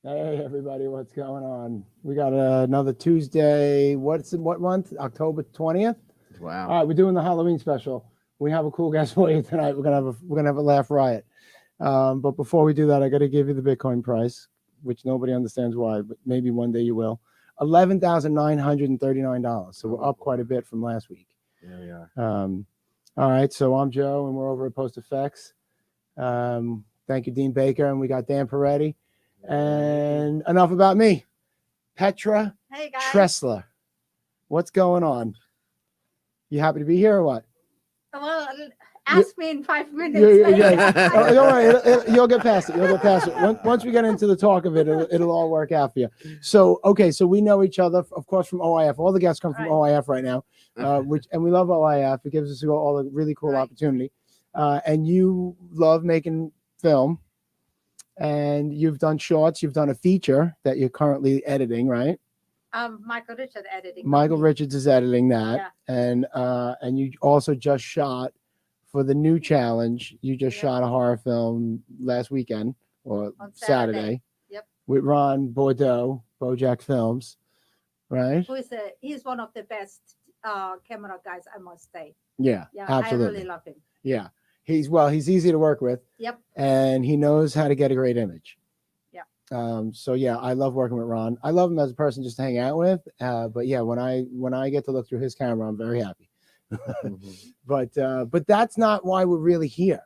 Hey everybody, what's going on? We got another Tuesday. What month? October 20th. Wow. All right, we're doing the Halloween special. We have a cool guest for you tonight. We're gonna have a laugh riot. But before we do that, I got to give you the Bitcoin price, which nobody understands why, but maybe one day you will. $11,939. So we're up quite a bit from last week. There we are. All right, so I'm Joe, and we're over at Post Effects. Thank you, Dean Baker, and we got Dan Peretti. And enough about me. Petra Hey guys. Tressler. What's going on? You happy to be here or what? Well, ask me in 5 minutes. Oh, don't worry, you'll get past it. You'll get past it. Once we get into the talk of it, it'll all work out for you. So, okay, so we know each other, of course, from OIF. All the guests come from OIF right now, and we love OIF. It gives us all a really cool opportunity. And you love making film. And you've done shorts. You've done a feature that you're currently editing, right? Michael Richards editing. Michael Richards is editing that, and you also just shot for the new challenge. You just shot a horror film last weekend or On Saturday. Yep. With Ron Bordeaux, BoJack Films, right? He's one of the best camera guys, I must say. Yeah, Yeah, absolutely. I really love him. Yeah, he's easy to work with. Yep. And he knows how to get a great image. Yeah. So yeah, I love working with Ron. I love him as a person just to hang out with. But yeah, when I get to look through his camera, I'm very happy. But that's not why we're really here.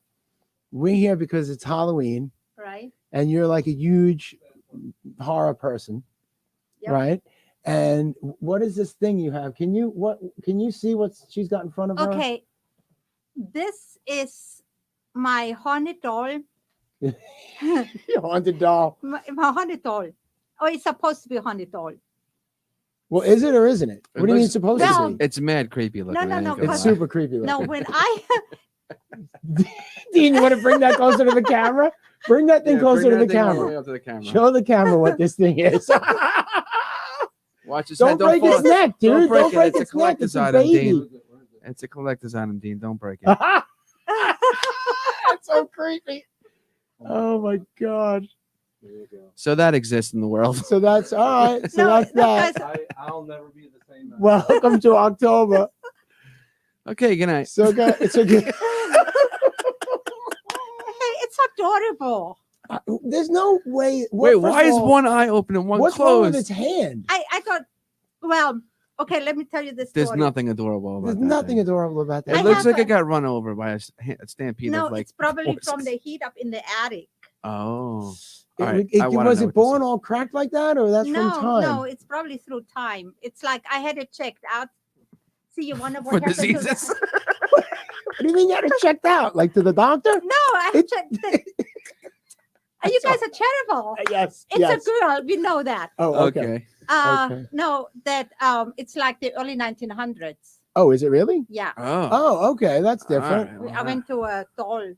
We're here because it's Halloween, Right. and you're like a huge horror person, right? And what is this thing you have? Can you see what she's got in front of her? Okay. This is my haunted doll. Haunted doll. My haunted doll. Oh, it's supposed to be a haunted doll. Well, is it or isn't it? What do you mean looks- supposed Well, to be? It's mad creepy looking. No, I ain't no, gonna It's lie. super creepy. No, Looking. when I Dean, you want to bring that closer to the camera? Bring that thing Yeah, closer bring to the that thing all the camera. way up to the camera. Show the camera what this thing is. Watch his Don't head. break fall. its neck, dude. Don't break it. It's a its neck. collector's It's a item, baby. Dean. It's a collector's item, Dean. Don't break it. That's so creepy. Oh my god. So that exists in the world. So that's all right. So No, that's that. guys, I'll never be the same. Welcome to October. Okay, good night. So good. It's a good. it's adorable. There's no way. Wait, first why of is all, one eye open and one what's wrong with closed? its hand? I got, well, okay, let me tell you this story. There's nothing adorable about There's that nothing thing. adorable about that. It I looks have like a- it got run over by a stampede No, of like it's probably from horses. the heat up in the attic. Oh. It- All right, it- I wanna was know it what this born is. all cracked like that, or that's No, from time? no, it's probably through time. It's like I had it checked out. See, you wonder For what happened to diseases? the... What do you mean you had it checked out? Like to the doctor? No, I It- checked. You guys are terrible. Yes. It's yes. a girl. We know that. Oh, okay. Okay. Okay. No, that it's like the early 1900s. Oh, is it really? Yeah. Oh. Oh, okay. That's different. All right. I went to a doll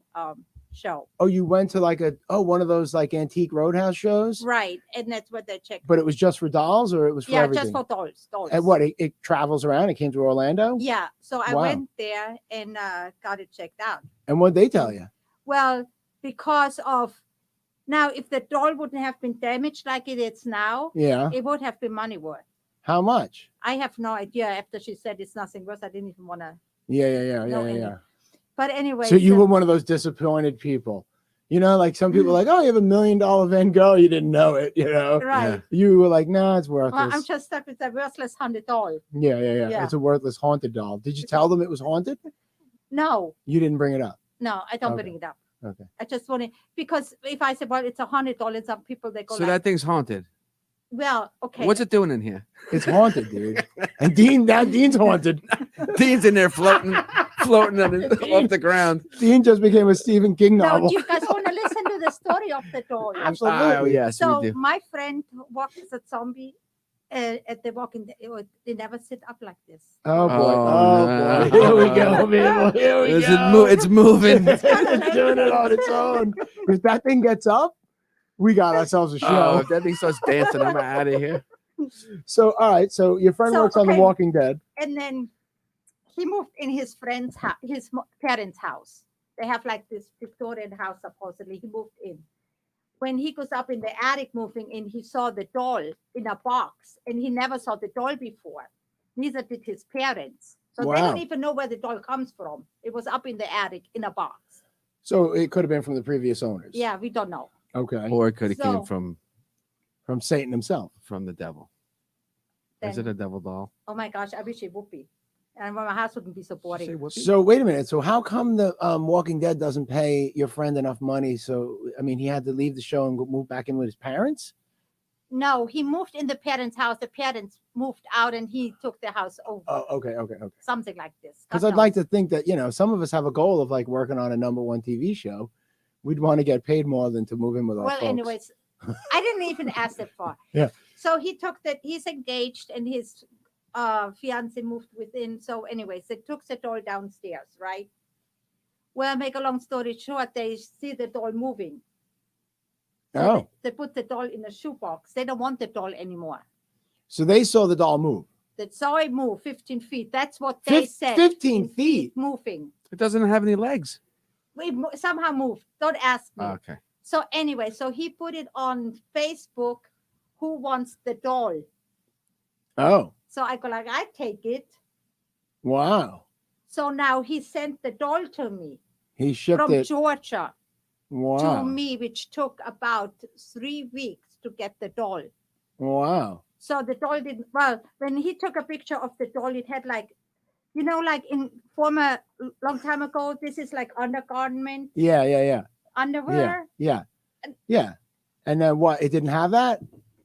show. Oh, you went to like one of those like antique roadhouse shows, Right. And that's what they checked. but it was just for dolls, or it was for Yeah, everything? just for dolls. Dolls. And what? It travels around. It came to Orlando. Yeah. So I Wow. went there and got it checked out. And what they tell you? Well, because of now, if the doll wouldn't have been damaged like it is now, Yeah. it would have been money worth. How much? I have no idea. After she said it's nothing worth, I didn't even want to. Yeah. No, and- But anyway. So you were one of those disappointed people. You know, like some people are like, oh, you have $1 million Van Gogh. You didn't know it, you know? Right. You were like, nah, it's worthless. Well, I'm just stuck with the worthless haunted doll. Yeah. Yeah. It's a worthless haunted doll. Did you tell them it was haunted? No, You didn't bring it up. no, I don't Okay. bring it up. Okay. I just want to, because if I say, well, it's a haunted doll, and some people, they go So like, that thing's haunted. well, okay. What's it doing in here? It's haunted, dude. And Dean's haunted. Dean's in there floating off the ground. Dean just became a Stephen King No, novel. do you guys want to listen to the story of the doll? Absolutely. Oh yes, So we do. my friend walks as a zombie at the walking. They never sit up like this. Oh boy. Oh, Oh, no. boy. Here we go, people. Here we Is go. it's moving. It's doing it on its own. If that thing gets up, we got ourselves a Oh, show. if that thing starts dancing, I'm out of here. So, all right. So your friend So, works on The okay. Walking Dead. And then he moved in his friend's house, parents' house. They have like this Victorian house supposedly. He moved in. when he goes up in the attic moving and he saw the doll in a box and he never saw the doll before. Neither did his parents. So they Wow. don't even know where the doll comes from. It was up in the attic in a box. So it could have been from the previous owners. Yeah, we don't know. Okay. Or it could have So- came From Satan himself. from the devil. Is Then- it a devil doll? Oh my gosh, I wish it would be. And my house wouldn't be so boring. Say whoopee? So wait a minute. So how come the Walking Dead doesn't pay your friend enough money? So I mean, he had to leave the show and move back in with his parents. No, he moved in the parents' house. The parents moved out and he took the house over. Oh, okay. Something like this. Because God I'd like knows. to think that some of us have a goal of like working on a #1 TV show. We'd want to get paid more than to move in with our Well, folks. anyways, I didn't even ask it for. Yeah. So he took that. He's engaged and his fiance moved within. So, anyways, they took the doll downstairs, right? Well, make a long story short, they see the doll moving. So Oh, they put the doll in a shoebox. They don't want the doll anymore. so they saw the doll move. They saw it move 15 feet. That's what they said. 15 in feet. moving. It doesn't have any legs. We somehow moved. Don't ask me. Okay. So anyway, so he put it on Facebook. Who wants the doll? Oh, So I go like, I take it. wow. So now he sent the doll to me He shipped from it. Georgia to Wow. me, which took about 3 weeks to get the doll. Wow. So the doll didn't. Well, when he took a picture of the doll, it had like, like in former long time ago, this is like undergarment, Yeah. underwear. Yeah. And then what? It didn't have that?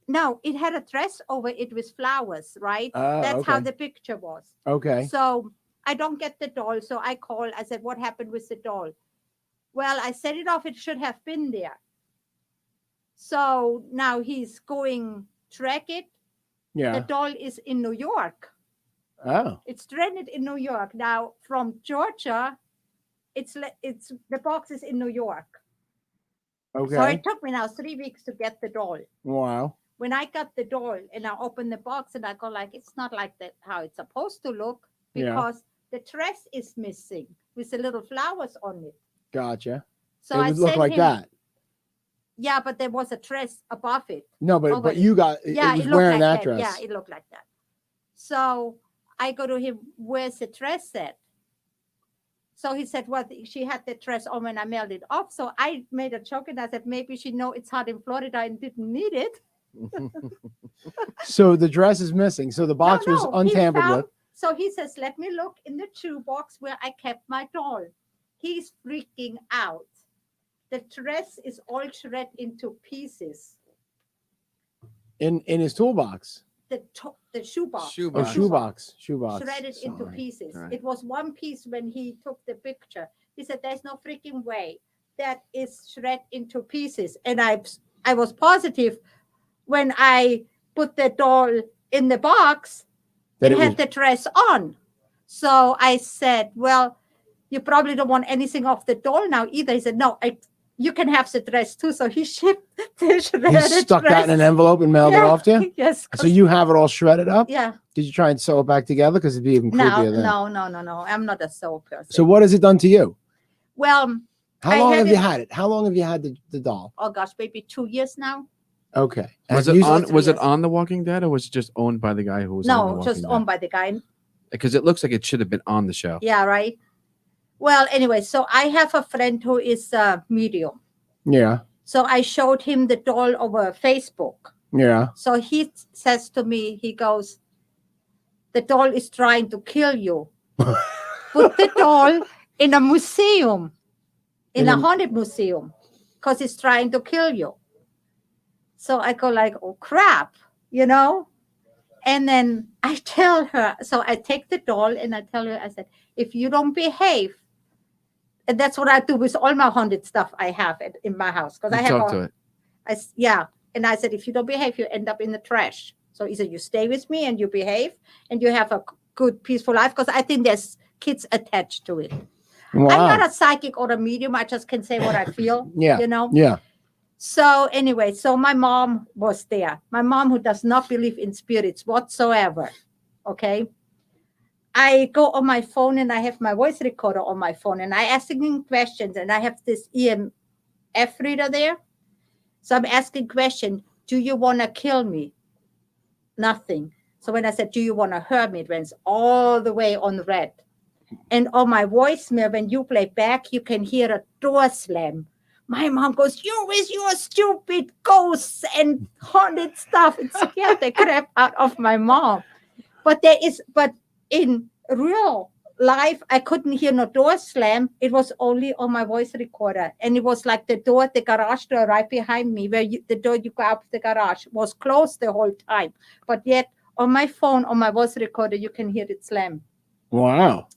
No, it had a dress over it with flowers, right? Oh, That's how okay. the picture was. Okay. So I don't get the doll. So I called. I said, what happened with the doll? Well, I set it off. It should have been there. So now he's going track it. The Yeah. doll is in New York. Oh. It's stranded in New York. Now from Georgia, it's the box is in New York. Okay. So it took me now 3 weeks to get the doll. Wow. When I got the doll and I opened the box and I go like, it's not like that how it's supposed to look Yeah. because the dress is missing with the little flowers on it. Gotcha. So it I would look sent like him, that. Yeah, but there was a dress above it. No, but over but you got Yeah, it was looked wearing like that dress. Yeah, it looked like that. So I go to him, where's the dress at? So he said, well, she had the dress on when I mailed it off. So I made a joke and I said, maybe she know it's hot in Florida and didn't need it. So the dress is missing. So the box was No, he untampered found- with. So he says, let me look in the shoebox where I kept my doll. He's freaking out. The dress is all shredded into pieces. In his toolbox. The shoebox. Oh, Shoebox. shoebox. Shredded into Sorry. pieces. Right. It was one piece when he took the picture. He said, there's no freaking way that is shredded into pieces. And I was positive when I put the doll in the box, That it it had was- the dress on. So I said, well, you probably don't want anything off the doll now either. He said, no, you can have the dress too. So he shipped the shredded He stuck that in an dress. envelope and mailed it off to you. Yes. So 'cause- you have it all shredded up. yeah. Did you try and sew it back together? Because it'd be even No, creepier then. no. I'm not a soul person. So what has it done to you? Well, How I long had have you it- had it? How long have you had the doll? oh gosh, maybe 2 years now. Okay. Was Have it you- on? Was it Yes. on The Walking Dead, or was it just owned by the guy who was on The No, Walking just Dead? owned by the guy. Because it looks like it should have been on the show. Yeah, right. Well, anyway, so I have a friend who is a medium. Yeah. So I showed him the doll over Facebook. Yeah. So he says to me, he goes, the doll is trying to kill you. Put the doll in a museum, in In a a- haunted museum, because it's trying to kill you. So I go like, oh crap, And then I tell her, so I take the doll and I tell her, I said, if you don't behave, and that's what I do with all my haunted stuff I have in my house. Because I You have talk to it. yeah. And I said, if you don't behave, you end up in the trash. So either you stay with me and you behave and you have a good, peaceful life. Because I think there's kids attached to it. Wow. I'm not a psychic or a medium. I just can say what I feel. Yeah. Yeah. So anyway, so my mom was there. My mom, who does not believe in spirits whatsoever. Okay. I go on my phone and I have my voice recorder on my phone and I ask him questions and I have this EMF reader there. So I'm asking question, do you want to kill me? Nothing. So when I said, do you want to hurt me? It went all the way on red. And on my voicemail, when you play back, you can hear a door slam. My mom goes, you with your stupid ghosts and haunted stuff. It scared the crap out of my mom. But in real life, I couldn't hear no door slam. It was only on my voice recorder. And it was like the garage door right behind me, where the door you go up the garage was closed the whole time. But yet on my phone, on my voice recorder, you can hear it slam. Wow.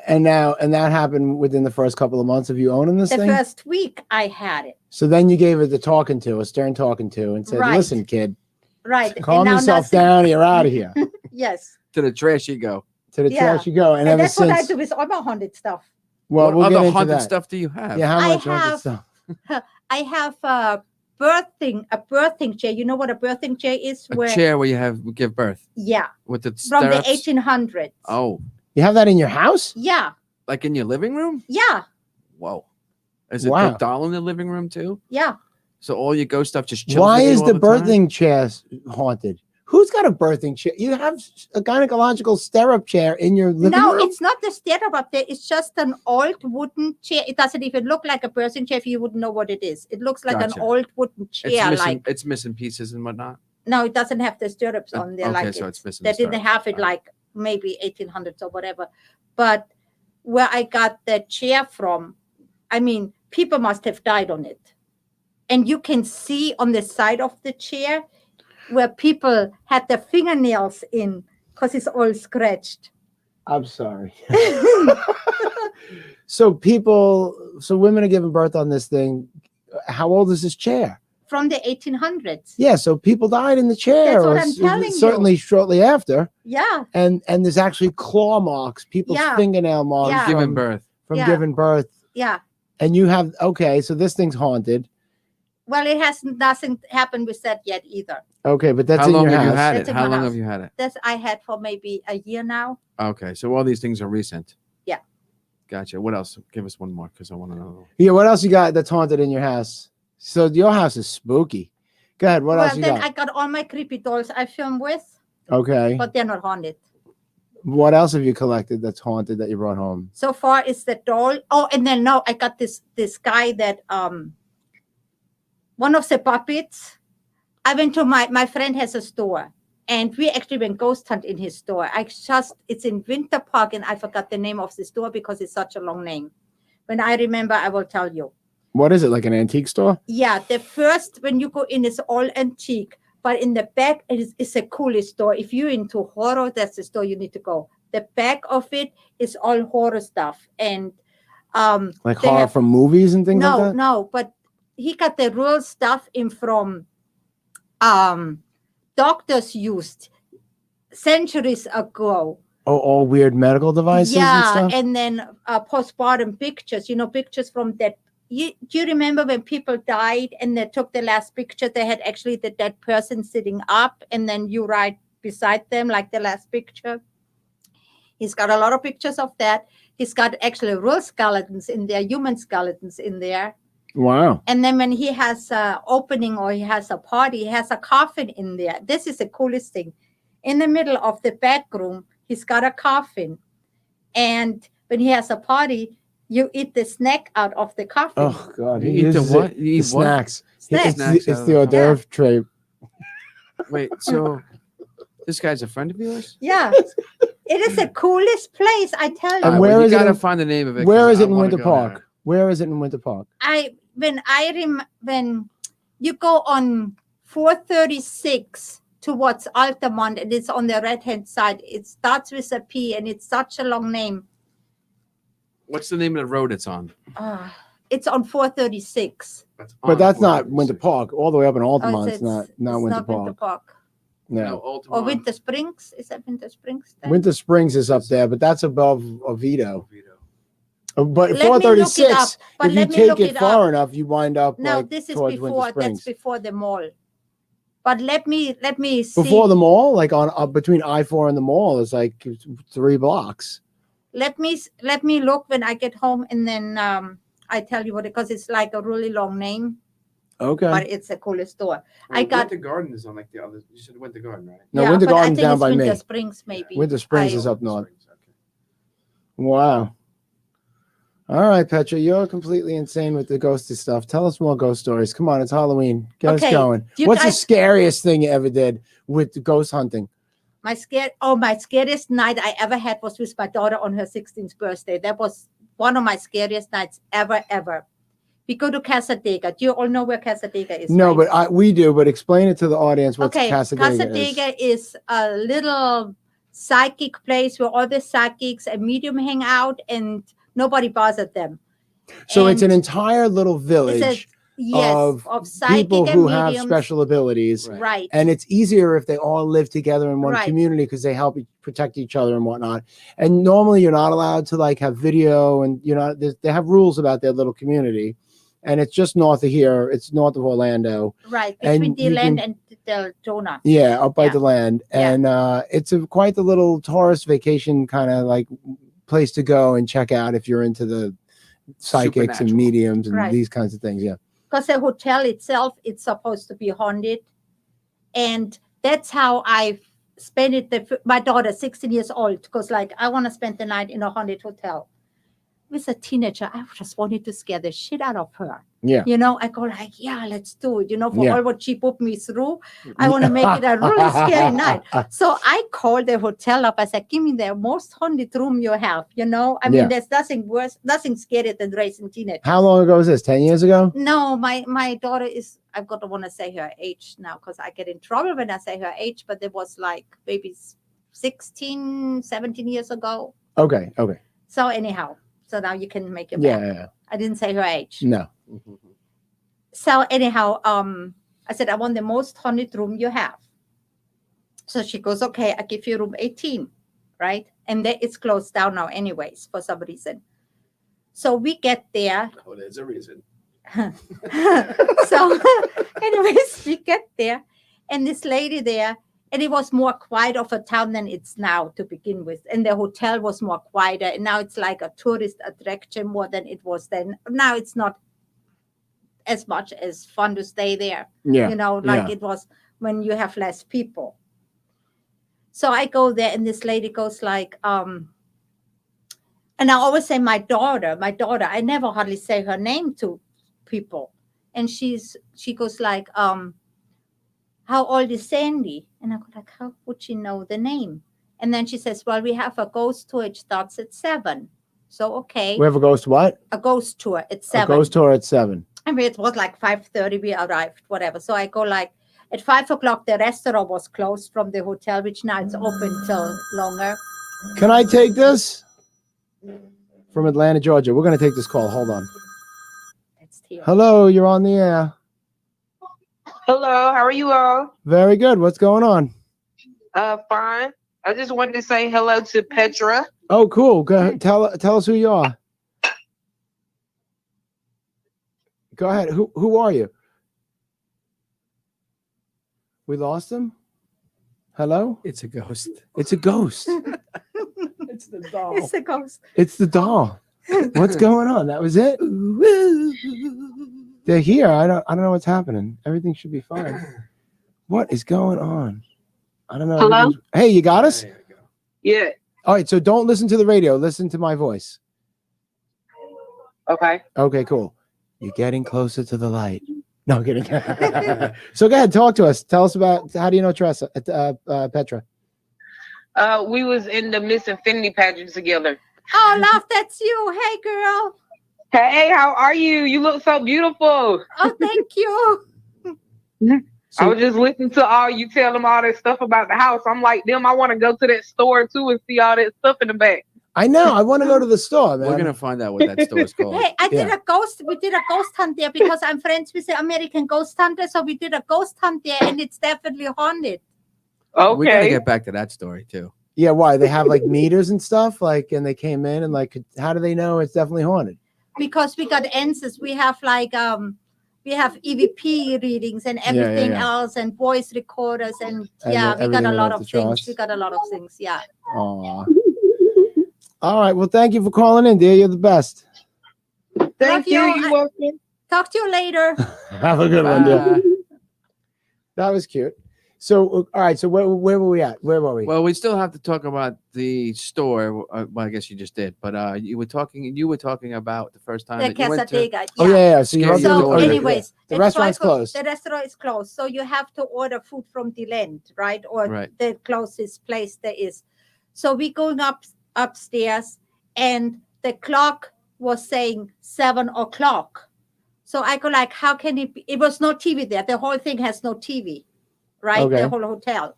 And that happened within the first couple of months of you owning this The thing? first week I had it. So then you gave it a stern talking to, and said, Right. listen, kid, Right. calm And now yourself nothing- down. You're out of here. Yes. To the trash you go. To the Yeah. trash you go. And And ever that's what I since, do with all my haunted stuff. well, What we'll get other into haunted that. stuff do you have? Yeah, how I much haunted have- stuff? I have a birthing chair. You know what a birthing chair is? A chair where you give birth Yeah, with the from the stirrups? 1800s. Oh, You have that in your house? Yeah, like in your living room? yeah, Whoa. Is it Wow. the doll in the living room too? yeah. So all your ghost stuff just chills Why with you is all the time? birthing chair haunted? Who's got a birthing chair? You have a gynecological stirrup chair in your living No, room? it's not the stirrup up there. It's just an old wooden chair. It doesn't even look like a birthing chair if you wouldn't know what it is. It looks like Gotcha. an old wooden chair. It's missing pieces and whatnot. No, it doesn't have the stirrups on there. Okay, like so it's missing They the didn't stirrups. have it All right. like maybe 1800s or whatever. But where I got the chair from, I mean, people must have died on it. And you can see on the side of the chair where people had their fingernails in because it's all scratched. I'm sorry. So women are giving birth on this thing. How old is this chair? From the 1800s. Yeah, so people died in the chair. That's what or I'm telling you. certainly shortly after. Yeah. And there's actually claw marks, people's Yeah. fingernail marks Yeah. Giving from, birth. from Yeah. giving birth. Yeah. And you have, okay, so this thing's haunted. Well, it doesn't happen with that yet either. Okay, but that's How in long your have you house. had That's it? in How my long house. have you had it? This I had for maybe a year now. Okay, so all these things are recent. Yeah. Gotcha. What else? Give us one more because I want to know. Yeah, what else you got that's haunted in your house? So your house is spooky. Go ahead, what well, else you then got? I got all my creepy dolls I film with, Okay. but they're not haunted. What else have you collected that's haunted that you brought home? So far, it's the doll. Oh, and then no, I got this guy that one of the puppets. I went to my friend has a store, and we actually went ghost hunt in his store. It's in Winter Park, and I forgot the name of the store because it's such a long name. When I remember, I will tell you. What is it, like an antique store? Yeah, the first when you go in is all antique, but in the back it's a coolest store. If you're into horror, that's the store you need to go. The back of it is all horror stuff, and Like they horror have- from movies and things like that? no, but he got the real stuff in from doctors used centuries ago. Oh, all weird medical devices and Yeah, stuff? and then postpartum pictures, pictures from that. Do you remember when people died and they took the last picture? They had actually the dead person sitting up, and then you right beside them, like the last picture. He's got a lot of pictures of that. He's got actually real skeletons in there, human skeletons in there. Wow. And then when he has an opening or he has a party, he has a coffin in there. This is the coolest thing. In the middle of the backroom, he's got a coffin. And when he has a party, you eat the snack out of the coffin. Oh, God. You he eat the uses what? it- You the eat what? snacks. Snacks. Snacks It's out the of hors the d'oeuvre tray. Wait, so this guy's a friend of yours? Yeah. It is the coolest place, I tell you. And All where well, is you it gotta in- find the name of it. Where 'cause is I it in wanna Winter go Park? there. Where is it in Winter Park? When you go on 436 towards Altamont, and it's on the right hand side. It starts with a P, and it's such a long name. What's the name of the road it's on? It's on 436. But on that's not 436. Winter Park. All the way up in Oh, Altamont. it's It's not it's Winter not Park. Winter Park. No. No, Or Altamont. Winter Springs. Is that Winter Springs? then? Winter Springs is up there, but that's above Oviedo. Oviedo. But Let me look it 436, up, but if you let me take look it it far enough, you wind up No, like this is towards Winter before. Springs. That's before the mall. But let me see. Before the mall, like on between I-4 and the mall, is like 3 blocks. Let me look when I get home, and then I tell you what, because it's like a really long name. Okay. but it's the coolest store. I Well, got Winter Garden is on like the other. You should Winter Garden, right? No, Winter but I Garden's think down it's by Winter me. Springs, maybe. Winter Springs I- is up north. Springs, okay. Wow. All right, Petra, you're completely insane with the ghosty stuff. Tell us more ghost stories. Come on, it's Halloween. Get us Okay, going. you What's the guys- scariest thing you ever did with the ghost hunting? My scariest night I ever had was with my daughter on her 16th birthday. That was one of my scariest nights ever. We go to Casadega. Do you all know where Casadega is? No, right? but we do. But explain it to the audience. What Okay, Casadega is. is a little psychic place where all the psychics and medium hang out, and nobody bothered them. So it's And an entire little village It's yes, of of psychic people and who have mediums. special abilities. Right. Right. And it's easier if they all live together in one Right. community because they help protect each other and whatnot. And normally you're not allowed to like have video, and you're not. They have rules about their little community, and it's just north of here. It's north of Orlando. Right. and Between you DeLand can- and Deltona. Yeah, up by Yeah. the land, Yeah. and it's quite the little tourist vacation kind of like place to go and check out if you're into the psychics and Supernatural. mediums and Right. these kinds of things. Yeah. Because the hotel itself, it's supposed to be haunted. And that's how I spent it. My daughter, 16 years old, because like, I want to spend the night in a haunted hotel. With a teenager, I just wanted to scare the shit out of her. Yeah. You know, I go like, yeah, let's do it. You know, for Yeah. all what she put me through, I want to make it a really scary night. So I called the hotel up. I said, give me the most haunted room you have. You know, I mean, Yeah. there's nothing worse, nothing scarier than raising teenagers. How long ago was this? 10 years ago? No, my daughter is, I've got to want to say her age now because I get in trouble when I say her age, but it was like maybe 16, 17 years ago. Okay. Okay. So anyhow, so now you can make your Yeah. math. Yeah. I didn't say her age. No. So anyhow, I said, I want the most haunted room you have. So she goes, okay, I give you room 18, right? And then it's closed down now anyways, for some reason. So we get there. Oh, there's a reason. So anyways, we get there and this lady there, and it was more quiet of a town than it's now to begin with. And the hotel was more quieter. And now it's like a tourist attraction more than it was then. Now it's not as much as fun to stay there. Yeah. You know, like yeah. it was when you have less people. So I go there and this lady goes like, and I always say my daughter, I never hardly say her name to people. And she goes like, how old is Sandy? And I go like, how would she know the name? And then she says, well, we have a ghost tour. It starts at 7. So, okay. We have a ghost what? A ghost tour at 7. A ghost tour at 7. I mean, it was like 5:30. We arrived, whatever. So I go like, at 5 o'clock, the restaurant was closed from the hotel, which now it's open till longer. Can I take this? From Atlanta, Georgia. We're going to take this call. Hold on. That's here. Hello, you're on the air. Hello, how are you all? Very good. What's going on? Fine. I just wanted to say hello to Petra. Oh, cool. Go ahead. Tell us who you are. Go ahead. Who are you? We lost him? Hello? It's a ghost. It's a ghost. It's the doll. It's a ghost. It's the doll. What's going on? That was it? They're here. I don't know what's happening. Everything should be fine. What is going on? I don't know. Hello? Everything's- Hey, you got us? There you go. Yeah. All right, so don't listen to the radio. Listen to my voice. Okay. Okay, cool. You're getting closer to the light. No, I'm kidding. So go ahead, talk to us. Tell us about, how do you know Petra? We was in the Miss Infinity pageant together. Oh, love, that's you. Hey, girl. Hey, how are you? You look so beautiful. Oh, thank you. I was just listening to all you tell them all that stuff about the house. I'm like them. I want to go to that store too and see all that stuff in the back. I know. I want to go to the store, man. We're gonna find out what that store is called. Hey, we did Yeah. a ghost hunt there because I'm friends with the American ghost hunter. So we did a ghost hunt there and it's definitely haunted. We gotta Okay. get back to that story too. Yeah, why? They have like meters and stuff, like, and they came in and like, how do they know it's definitely haunted? Because we got answers. We have like we have EVP readings and everything yeah. else and voice recorders and And yeah, we got everything a lot about of the things. trust. We got a lot of things. Yeah. Aw. All right. Well, thank you for calling in, dear. You're the best. Thank Love you. you. You're welcome. Talk to you later. Have a good one, dear. Bye. That was cute. So, all right. So where were we at? Where were we? Well, we still have to talk about the store. Well, I guess you just did, but you were talking about the first time The that you went to. quesadilla. Oh yeah. So, Scary you're So, Oh, yeah, anyways, the it's restaurant's why for- closed. The restaurant is closed, so you have to order food from the land, right? Or Right. the closest place there is. So we going upstairs, and the clock was saying 7 o'clock. So I go like, how can it be? It was no TV there. The whole thing has no TV, right? Okay. The whole hotel.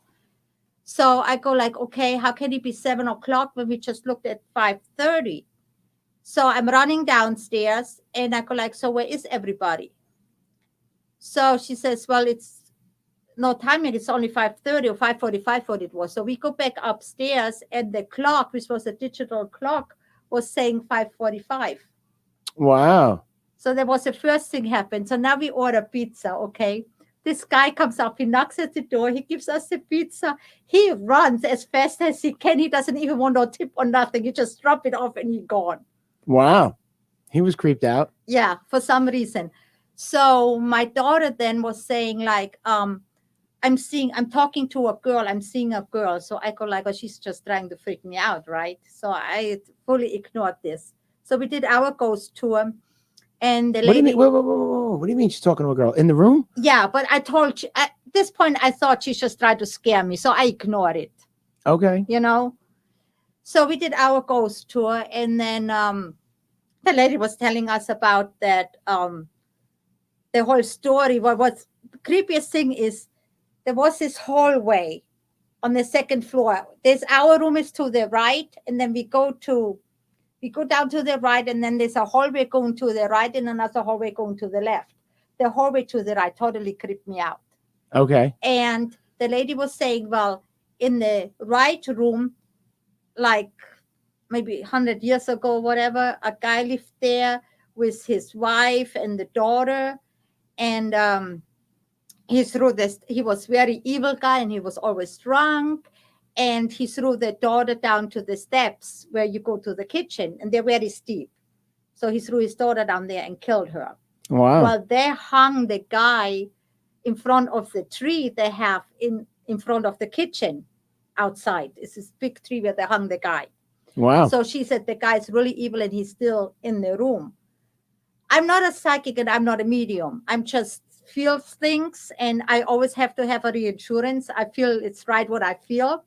So I go like, okay, how can it be 7 o'clock when we just looked at 5:30? So I'm running downstairs and I go like, so where is everybody? So she says, well, it's no time yet. It's only 5:30 or 5:45 what it was. So we go back upstairs and the clock, which was a digital clock, was saying 5:45. Wow. So that was the first thing happened. So now we order pizza, okay? This guy comes up, he knocks at the door, he gives us the pizza. He runs as fast as he can. He doesn't even want no tip or nothing. He just drop it off and he's gone. Wow. He was creeped out. Yeah, for some reason. So my daughter then was saying like, I'm talking to a girl, I'm seeing a girl. So I go like, oh, she's just trying to freak me out, right? So I fully ignored this. So we did our ghost tour. And the What do you lady, mean? Whoa. What do you mean she's talking to a girl in the room? yeah, but I told you at this point, I thought she just tried to scare me. So I ignored it, Okay. you know? So we did our ghost tour. And then the lady was telling us about that, the whole story. What was the creepiest thing is there was this hallway on the second floor. There's our room is to the right. And then we go down to the right, and then there's a hallway going to the right and another hallway going to the left. The hallway to the right totally creeped me out. Okay. And the lady was saying, well, in the right room, like maybe 100 years ago, whatever, a guy lived there with his wife and the daughter. And he was very evil guy, and he was always drunk. And he threw the daughter down to the steps where you go to the kitchen, and they're very steep. So he threw his daughter down there and killed her. Wow. Well, they hung the guy in front of the tree they have in front of the kitchen outside. It's this big tree where they hung the guy. Wow. So she said the guy's really evil and he's still in the room. I'm not a psychic and I'm not a medium. I'm just feel things, and I always have to have a reassurance. I feel it's right what I feel.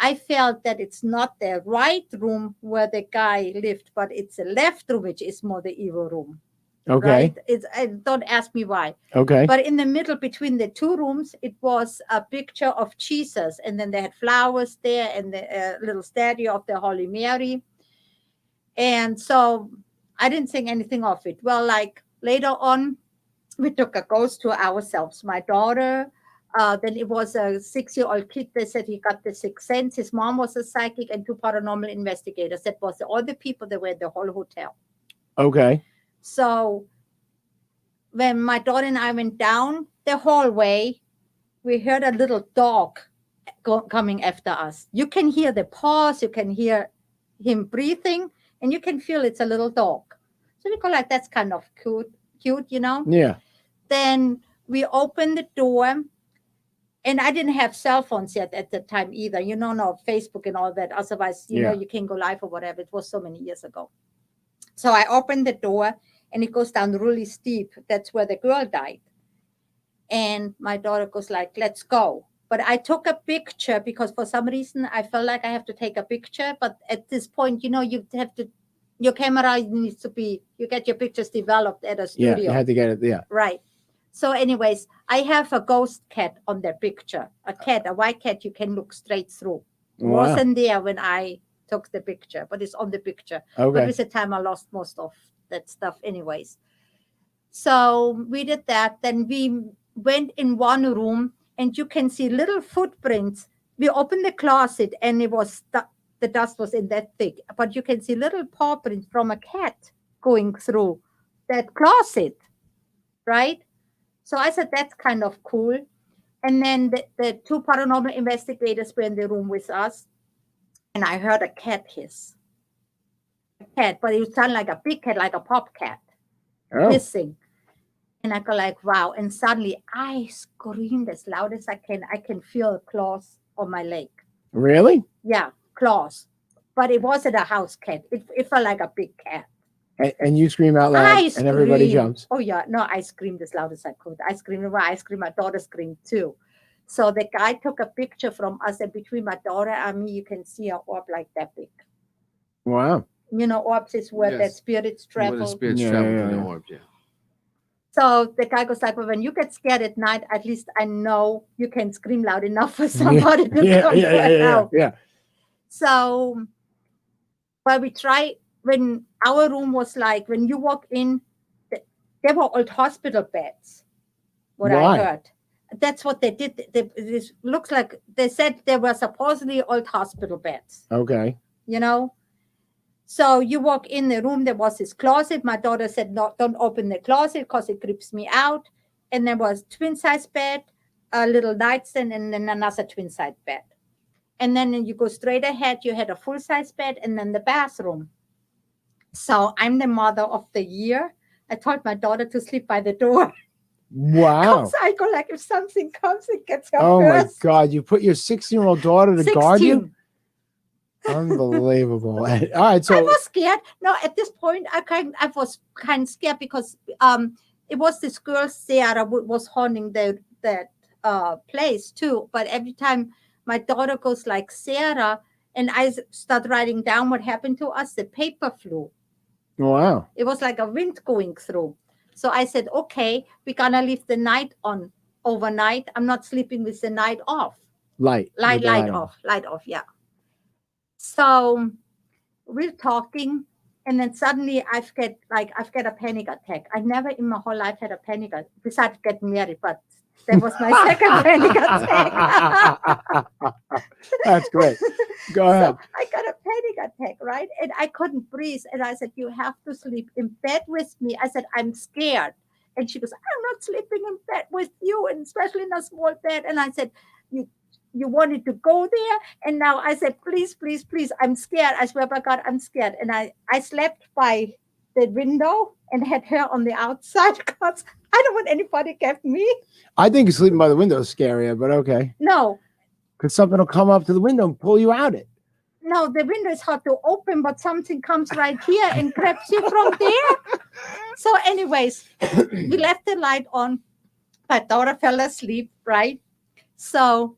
I felt that it's not the right room where the guy lived, but it's the left room, which is more the evil room. Okay. Right? Don't ask me why. Okay. But in the middle between the two rooms, it was a picture of Jesus. And then they had flowers there and the little statue of the Holy Mary. And so I didn't think anything of it. Well, like later on, we took a ghost tour ourselves. My daughter, then it was a 6-year-old kid. They said he got the sixth sense. His mom was a psychic and 2 paranormal investigators. That was all the people that were in the whole hotel. Okay. So when my daughter and I went down the hallway, we heard a little dog coming after us. You can hear the paws, you can hear him breathing, and you can feel it's a little dog. So we go like, that's kind of cute, you know? Yeah. Then we opened the door, and I didn't have cell phones yet at the time either. You know, no Facebook and all that. Otherwise, you know, you can go live or whatever. It was so many years ago. So I opened the door, and it goes down really steep. That's where the girl died. And my daughter goes like, let's go. But I took a picture because for some reason I felt like I have to take a picture. But at this point, you know, you have to, your camera needs to be, you get your pictures developed at a studio. Yeah, you had to get it. Yeah. Right. So anyways, I have a ghost cat on the picture. A white cat you can look straight through. Wow. Wasn't there when I took the picture, but it's on the picture. Okay. But with the time I lost most of that stuff anyways. So we did that. Then we went in one room and you can see little footprints. We opened the closet and it was the dust was in that thick, but you can see little paw prints from a cat going through that closet, right? So I said, that's kind of cool. And then the 2 paranormal investigators were in the room with us. And I heard a cat hiss. A cat, but it sounded like a big cat, like a pop cat, hissing. And I go like, wow. And suddenly I screamed as loud as I can. I can feel claws on my leg. Really? Yeah, claws. But it wasn't a house cat. It felt like a big cat. And you scream out loud, I and everybody screamed. jumps. Oh yeah, no, I screamed as loud as I could. I screamed. Well, I screamed. My daughter screamed too. So the guy took a picture from us, and between my daughter and me, you can see an orb like that big. Wow. You know, orbs is where the Yes. spirits Where travel. the spirits Yeah, travel yeah, through the yeah. orbs, yeah. So the guy goes like, well, when you get scared at night, at least I know you can scream loud enough for somebody to Yeah, come yeah, to yeah, yeah, help. yeah. So, but we try when our room was like, when you walk in, there were old hospital beds. What Why? I heard. That's what they did. This looks like they said there were supposedly old hospital beds, Okay. you know? So you walk in the room, there was this closet. My daughter said, no, don't open the closet because it creeps me out. And there was twin size bed, a little nightstand, and then another twin size bed. And then you go straight ahead, you had a full size bed and then the bathroom. So I'm the mother of the year. I told my daughter to sleep by the door. Wow. So I go like, if something comes, it gets her Oh my first. God! You put your 16-year-old daughter to guard you? 16. Unbelievable. All right. So I was scared. No, at this point, I was kind of scared because it was this girl Sarah who was haunting that place too. But every time my daughter goes like Sarah, and I start writing down what happened to us, the paper flew. wow. It was like a wind going through. So I said, okay, we're gonna leave the night on overnight. I'm not sleeping with the night off. Light. Light With the light on. off, yeah. So we're talking, and then suddenly I've got a panic attack. I never in my whole life had a panic attack besides getting married, but that was my second panic attack. That's great. Go ahead. So I got a panic attack, right? And I couldn't breathe. And I said, you have to sleep in bed with me. I said, I'm scared. And she goes, I'm not sleeping in bed with you, and especially in a small bed. And I said, you wanted to go there. And now I said, please, please, please, I'm scared. I swear by God, I'm scared. And I slept by the window and had her on the outside because I don't want anybody to get me. I think sleeping by the window is scarier, but okay. No, Because something will come up to the window and pull you out it. no, the window is hard to open, but something comes right here and grabs you from there. So anyways, we left the light on. My daughter fell asleep, right? So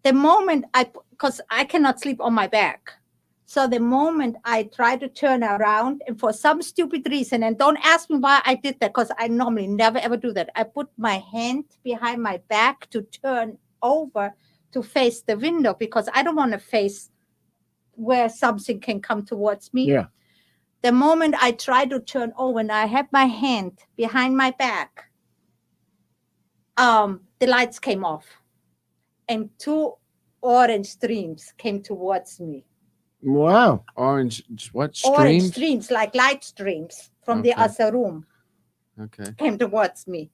the moment because I cannot sleep on my back. So the moment I try to turn around, and for some stupid reason, and don't ask me why I did that, because I normally never ever do that. I put my hand behind my back to turn over to face the window because I don't want to face where something can come towards me. Yeah. The moment I try to turn over and I have my hand behind my back, the lights came off and two orange streams came towards me. Wow. Orange, what Orange streams? streams, like light streams from the Okay. other room Okay. came towards me.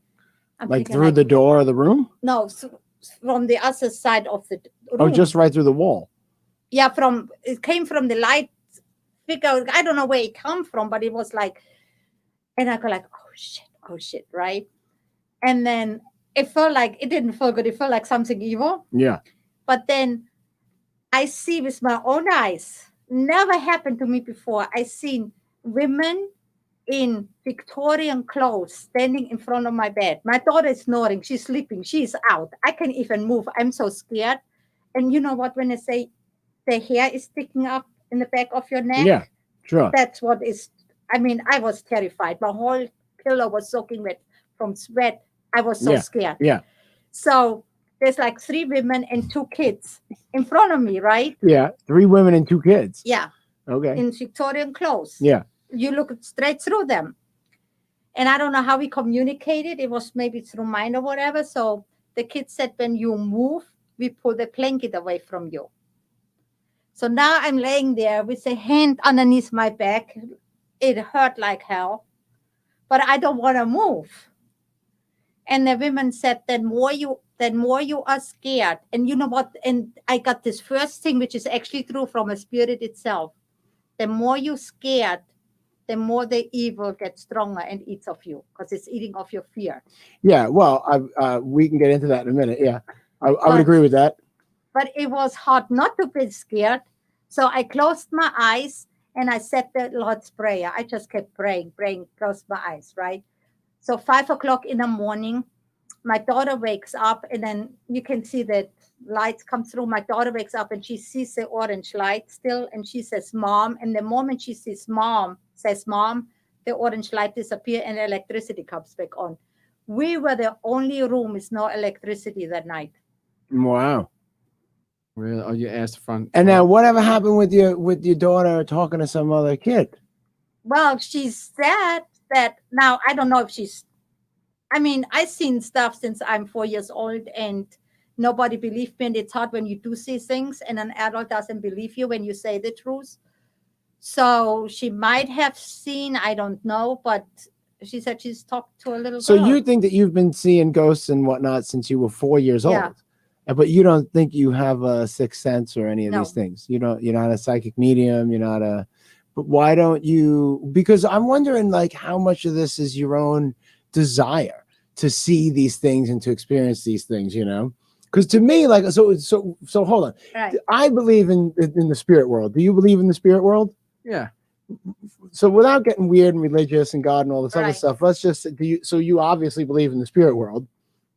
I'm Like thinking through the door of the room? No, from the other side of the room. Oh, just right through the wall. Yeah, it came from the light figure. I don't know where it come from, but it was like, and I go like, oh shit, right? And then it felt like, it didn't feel good. It felt like something evil. Yeah. But then I see with my own eyes, never happened to me before. I seen women in Victorian clothes standing in front of my bed. My daughter is snoring. She's sleeping. She's out. I can't even move. I'm so scared. And you know what, when I say the hair is sticking up in the back of your neck? Yeah. Sure. That's what is, I mean, I was terrified. My whole pillow was soaking wet from sweat. I was so scared. Yeah. So there's like 3 women and 2 kids in front of me, right? Yeah. 3 women and 2 kids. Yeah, Okay. in Victorian clothes. Yeah. You look straight through them. And I don't know how we communicated. It was maybe through mind or whatever. So the kid said, when you move, we pull the blanket away from you. So now I'm laying there with a hand underneath my back. It hurt like hell, but I don't want to move. And the women said, the more you are scared. And you know what? And I got this first thing, which is actually true from a spirit itself. The more you scared, the more the evil gets stronger and eats of you, because it's eating of your fear. Yeah, well, we can get into that in a minute. Yeah, I would But- agree with that. But it was hard not to be scared. So I closed my eyes and I said the Lord's Prayer. I just kept praying, closed my eyes, right? So 5 o'clock in the morning, my daughter wakes up, and then you can see that lights come through. My daughter wakes up and she sees the orange light still, and she says, Mom. And the moment she says, Mom, the orange light disappears and electricity comes back on. We were the only room with no electricity that night. Wow. Really? Oh, you asked front. And now, whatever happened with your daughter talking to some other kid? Well, she said that now I don't know if I've seen stuff since I'm 4 years old, and nobody believed me. And it's hard when you do see things and an adult doesn't believe you when you say the truth. So she might have seen, I don't know, but she said she's talked to a little So girl. you think that you've been seeing ghosts and whatnot since you were 4 years Yeah. old, but you don't think you have a sixth sense or any of No. these things. You're not a psychic medium. But why don't you? Because I'm wondering, like, how much of this is your own desire to see these things and to experience these things, Because to me, like, so hold on. Right. I believe in the spirit world. Do you believe in the spirit world? Yeah. So without getting weird and religious and God and all this other Right. stuff, let's just so you obviously believe in the spirit world,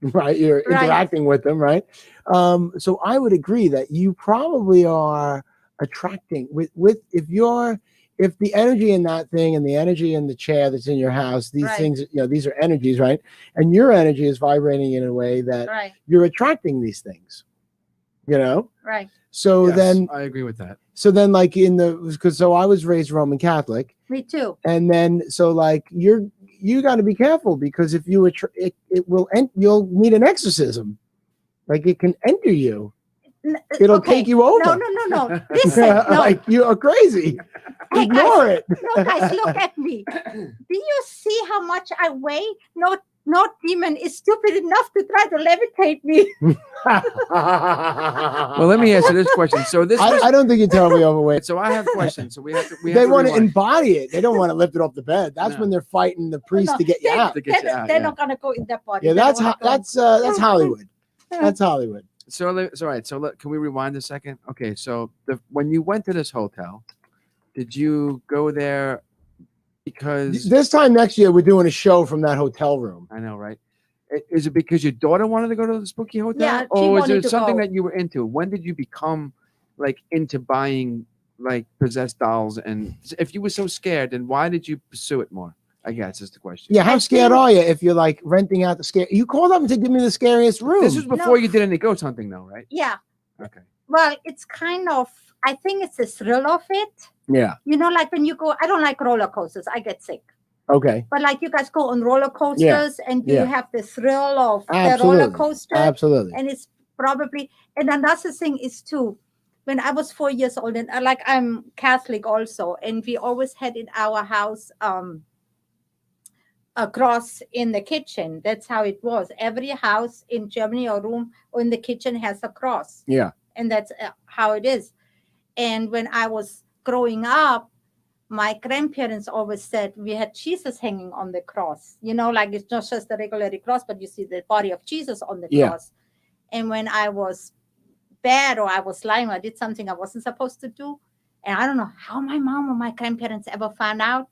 right? You're Right. interacting with them, right? So I would agree that you probably are attracting with if the energy in that thing and the energy in the chair that's in your house, these Right. things, these are energies, right? And your energy is vibrating in a way that Right. you're attracting these things, Right. So Yes, then, I agree with that. like so I was raised Roman Catholic. Me too. And then, so like you got to be careful, because if you you'll need an exorcism. Like, it can enter you. It'll Okay. take you over. No. Listen, no, Like, you are crazy. Hey, Ignore it. no, guys, look at me. Do you see how much I weigh? No demon is stupid enough to try to levitate me. Well, let me answer this question. So this was, I don't think you're terribly overweight. so I have questions. So we have They to want to rewind. embody it. They don't want to lift it off the bed. That's No. when they're fighting the priest No, to get you they- out. To get you out, They're yeah. not gonna go in that body. Yeah, They don't that's wanna go. that's Hollywood. That's Hollywood. So all right. So can we rewind a second? Okay. So when you went to this hotel, did you go there because This time next year, we're doing a show from that hotel room. I know, right? Is it because your daughter wanted to go to the spooky hotel, Yeah, she or was wanted it to something go. that you were into? When did you become like into buying like possessed dolls? And if you were so scared, then why did you pursue it more? I guess is the question. Yeah, how I scared think- are you if you're like renting out the scare? You called up to give me the scariest room. This was before you did any ghost hunting, though, right? Yeah. Okay. Well, it's kind of. I think it's the thrill of it. Yeah. Like when you go. I don't like roller coasters. I get sick. Okay. But like you guys go on roller coasters, and you yeah. have the thrill of the Absolutely. roller coaster. Absolutely. And it's probably, and another thing is too, when I was 4 years old, and I'm Catholic also, and we always had in our house a cross in the kitchen. That's how it was. Every house in Germany or room or in the kitchen has a cross. Yeah. And that's how it is. And when I was growing up, my grandparents always said we had Jesus hanging on the cross. Like it's not just a regular cross, but you see the body of Jesus on the Yeah. cross. And when I was bad or I was lying or I did something I wasn't supposed to do, and I don't know how my mom or my grandparents ever found out,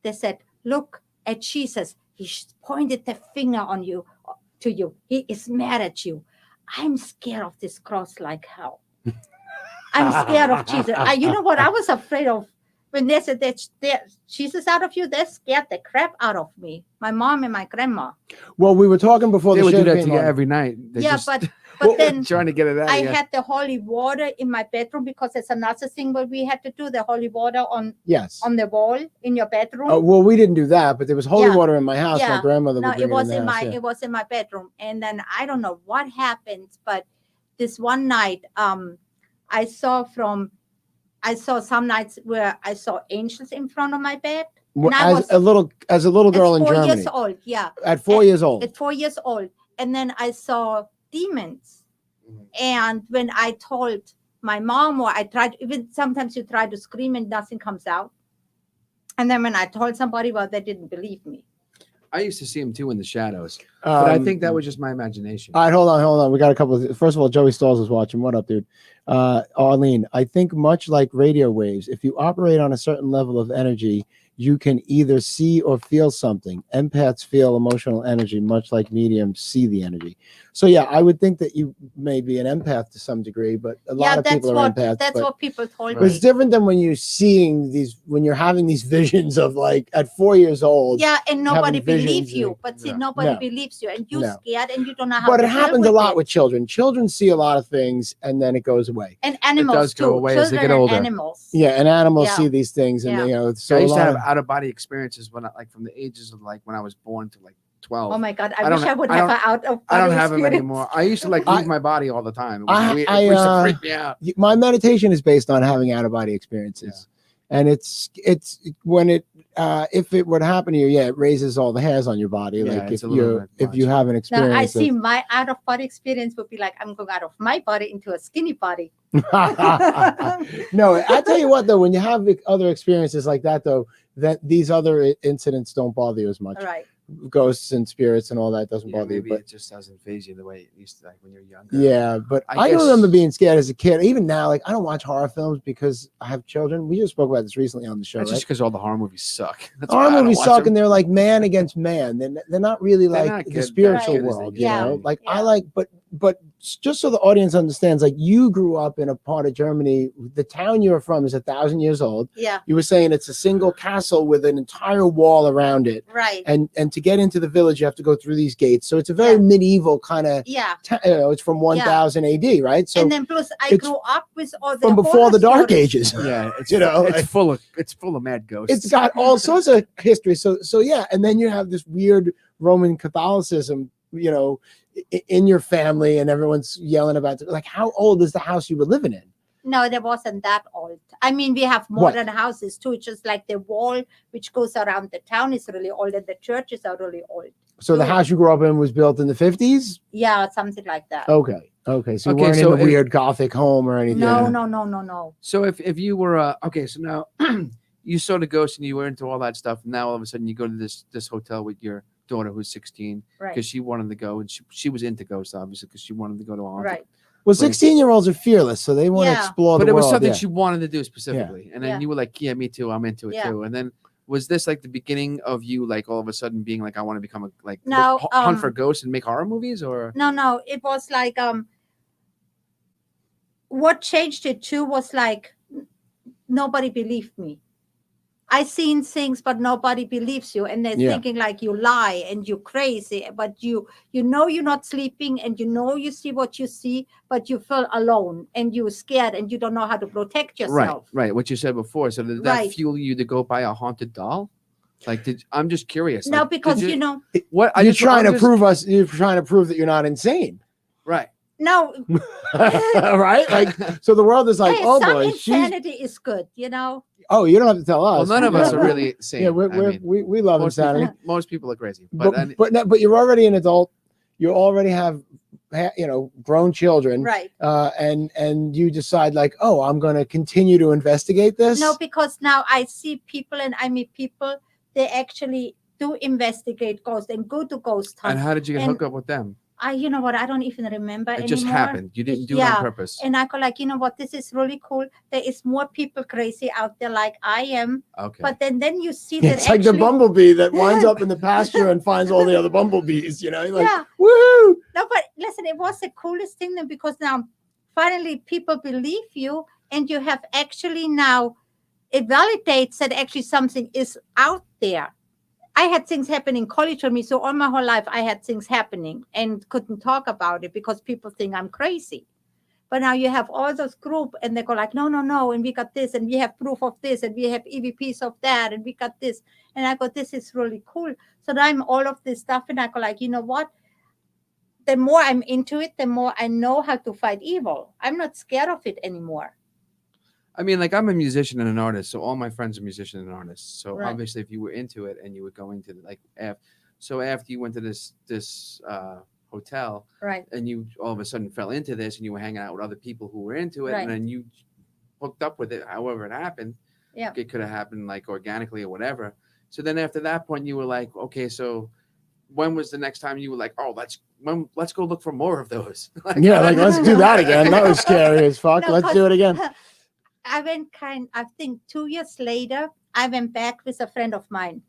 they said, look at Jesus. He pointed the finger to you. He is mad at you. I'm scared of this cross like hell. I'm scared of Jesus. You know what? I was afraid of when they said that Jesus out of you. They scared the crap out of me. My mom and my grandma. Well, we were talking before They the would show do that came to you on. every night. They Yeah, just but Well, then trying to get it out. I of you. had the holy water in my bedroom, because it's another thing what we had to do, the holy water on Yes. the wall in your bedroom. Well, we didn't do that, but there was holy Yeah. water in my house. My Yeah. grandmother No, would bring it was in in the house. it was in my bedroom. And then I don't know what happened, but this one night, I saw some nights where I saw angels in front of my bed. Well, and I as a little girl in At 4 Germany, years old, yeah. at 4 years old. At 4 years old. And then I saw demons. Mhm. And when I told my mom, or I tried, even sometimes you try to scream and nothing comes out. And then when I told somebody, well, they didn't believe me. I used to see him too in the shadows, but I think that was just my imagination. All right, hold on. We got a couple of. First of all, Joey Stalls is watching. What up, dude? Arlene, I think much like radio waves, if you operate on a certain level of energy, you can either see or feel something. Empaths feel emotional energy, much like mediums see the energy. So yeah, I would think that you may be an empath to some degree, but a lot of people are empaths. That's but, what people told but it's me. different than when you're seeing these, when you're having these visions of like at 4 years old. Yeah, and nobody having visions believes you. and- But see, No. nobody No. believes you, and you're No. scared, and you don't know how But to it deal happens with a lot it. with children. Children see a lot of things and then it goes away. And animals does go too. away as they Children get and older. animals. Yeah, and animals Yeah. see these things, and Yeah. you know. So I a used to lot have of- out of body experiences when, like, from the ages of like when I was born to like 12. Oh my God! I I don't wish ha- I would I have don't- an out of I don't body have them experience. anymore. I used to like I- leave my body all the time. It was weird. I, It used to uh, freak me out. my meditation is based on having out of body experiences, and it's when it if it were to happen to you, yeah, it raises all the hairs on your body. Yeah, Like it's if a little you bit if you much. have an Now experience. I see my out of body experience would be like I'm going out of my body into a skinny body. No, I tell you what though, when you have other experiences like that though, that these other incidents don't bother you as much. All right. Ghosts and spirits and all that doesn't Yeah, bother you. maybe But it just doesn't phase you the way it used to, like when you're younger. yeah, but I I can guess- remember being scared as a kid. Even now, like I don't watch horror films because I have children. We just spoke about this recently on the show, That's right? just because all the horror movies suck. That's why I Horror don't movies watch suck, them. and they're like man against man. They're not really They're like not the good- spiritual Right. world, Yeah. you know. Like I Yeah. like, but just so the audience understands, like you grew up in a part of Germany. The town you're from is 1,000 years old. Yeah. You were saying it's a single castle with an entire wall around it, Right. and to get into the village, you have to go through these gates. So it's a very Yeah. medieval kind of. Yeah. It's from 1000 AD, right? So And then plus I it's grew up with all the from before horror the Dark stories. Ages. Yeah, it's You know, it's full of mad ghosts. It's got all sorts of history. So yeah, and then you have this weird Roman Catholicism, you know, in your family, and everyone's yelling about it. Like, how old is the house you were living in? No, there wasn't that old. I mean, we have What? modern houses too. It's just like the wall which goes around the town is really old, and the churches are really old. So the Sure. house you grew up in was built in the 50s. Yeah, something like that. Okay. So you Okay, weren't so in a it- weird Gothic home or anything. No. So if you were okay, so now you saw the ghost and you were into all that stuff, and now all of a sudden you go to this hotel with your daughter who's 16 because Right. she wanted to go, and she was into ghosts obviously because she wanted to go to a haunted. Right. Well, 16-year-olds are fearless, so they want to Yeah. explore But the it was world. something Yeah. she wanted to do specifically, and then Yeah. you were like, "Yeah, me too. I'm into it Yeah. too." And then was this like the beginning of you like all of a sudden being like, "I want to become a No, hunt for ghosts and make horror movies," or No. It was like what changed it too was like nobody believed me. I seen things, but nobody believes you, and they're Yeah. thinking like you lie and you're crazy. But you know you're not sleeping, and you know you see what you see, but you feel alone and you're scared and you don't know how to protect yourself. right, what you said before. So did that Right. fuel you to go buy a haunted doll? Like, I'm just curious. No, like, did because you know, what You're trying to prove that you're not insane. right. no. Right? Like, so the world is like, Hey, oh some boy, she's. insanity is good, you know. Oh, you don't have to tell us. Well, none of us Yeah. are really sane. Yeah, I mean, we love most insanity. people, most people are crazy, but, But you're already an adult. You already have grown children, Right. and you decide like, oh, I'm going to continue to investigate this. No, because now I see people and I meet people, they actually do investigate ghosts and go to ghost and hunts. how did you get and- hooked up with them? You know what, I don't even remember It anymore. just happened. You didn't do it Yeah. on purpose. And I go like, you know what, this is really cool. There is more people crazy out there like I am. Okay. But then you see that It's like actually, the bumblebee that winds up in the pasture and finds all the other bumblebees. You know, You're like, yeah. woo! No, but listen, it was the coolest thing then because now finally people believe you and you have actually now, it validates that actually something is out there. I had things happen in college for me. So all my whole life I had things happening and couldn't talk about it because people think I'm crazy. But now you have all those group and they go like, no. And we got this and we have proof of this and we have EVPs of that and we got this. And I go, this is really cool. So now I'm all of this stuff and I go like, you know what? The more I'm into it, the more I know how to fight evil. I'm not scared of it anymore. I mean, like I'm a musician and an artist, so all my friends are musicians and artists. So Right. obviously, if you were into it and you were going to after you went to this hotel Right. and you all of a sudden fell into this and you were hanging out with other people who were into it Right. and then you hooked up with it, however it happened. Yeah. it could have happened like organically or whatever. So then after that point, you were like, okay, so when was the next time you were like, oh, let's go look for more of those? Yeah, like let's do that again. That was scary as fuck. No, Let's do it again. I think 2 years later, I went back with a friend of mine.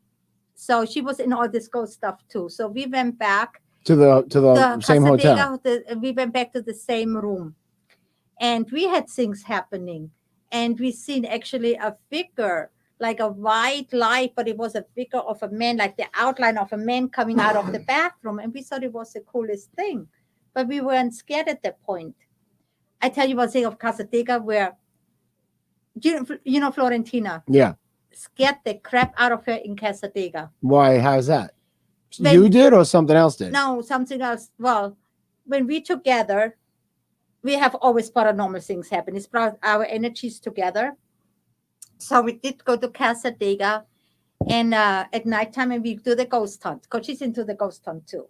So she was in all this ghost stuff too. So we went back To the the same hotel. Casadega, we went back to the same room, and we had things happening, and we seen actually a figure, like a white light, but it was a figure of a man, like the outline of a man coming out of the bathroom, and we thought it was the coolest thing, but we weren't scared at that point. I tell you one thing of Casadega, where you know Florentina Yeah. scared the crap out of her in Casadega. Why? How's that? When- You did or something else did? No, something else. Well, when we together, we have always paranormal things happen. It's brought our energies together. So we did go to Casadega, and at nighttime, and we do the ghost hunt because she's into the ghost hunt too.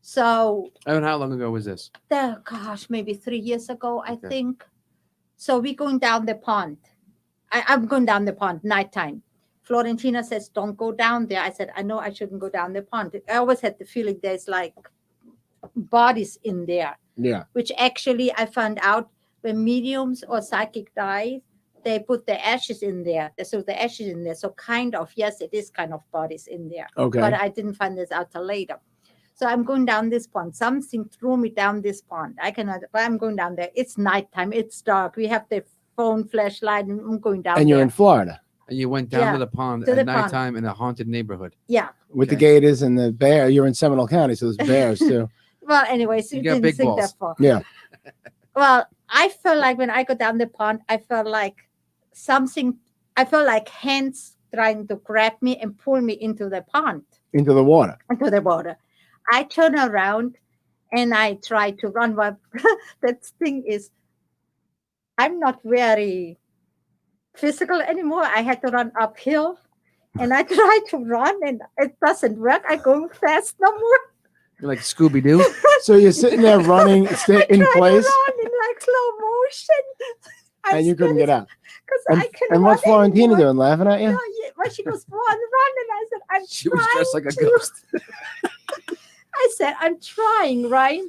So And how long ago was this? gosh, maybe 3 years ago, I Okay. think. So we're going down the pond. I'm going down the pond nighttime. Florentina says, don't go down there. I said, I know I shouldn't go down the pond. I always had the feeling there's like bodies in there, Yeah. which actually I found out when mediums or psychic die, they put the ashes in there. So the ashes in there. So kind of, yes, it is kind of bodies in there. Okay. But I didn't find this out till later. So I'm going down this pond. Something threw me down this pond. I cannot, but I'm going down there. It's nighttime. It's dark. We have the phone flashlight, and I'm going down And you're there. in Florida And you went down Yeah, to the pond to at the pond. nighttime in a haunted neighborhood. Yeah. with the Okay. gators and the bear. You're in Seminole County, so there's bears too. Well, anyways, You you got didn't big think balls. that far. Yeah. Well, I felt like when I go down the pond, I felt like I felt like hands trying to grab me and pull me into the pond, Into the water. into the water. I turn around and I try to run. But that thing is, I'm not very physical anymore. I had to run uphill, and I try to run, and it doesn't work. I'm going fast no more. You're like Scooby Doo. So you're sitting there running I in tried place, to run in like slow motion. and you couldn't get out. Because And, I cannot and what's Florentina anymore. doing? Laughing at you? No, yeah, well, she goes, run, and I said, I'm She was trying dressed like a to." ghost. I said, I'm trying, right?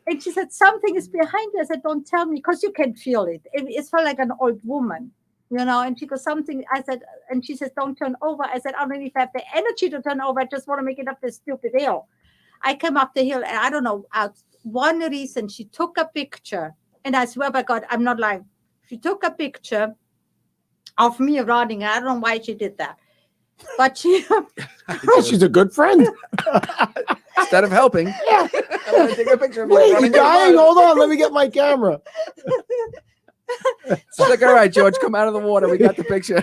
And she said, something is behind you. I said, don't tell me, because you can feel it. It felt like an old woman, and she goes, something. I said, and she says, don't turn over. I said, I don't even have the energy to turn over. I just want to make it up this stupid hill. I came up the hill, and I don't know, one reason she took a picture, and I swear by God, I'm not lying. She took a picture of me running. I don't know why she did that. But she Oh, she's a good friend. Instead of helping, I'm gonna take a picture of you. Wait, you running in the dying? mud. Hold on. Let me get my camera. She's like, all right, George, come out of the water. We got the picture.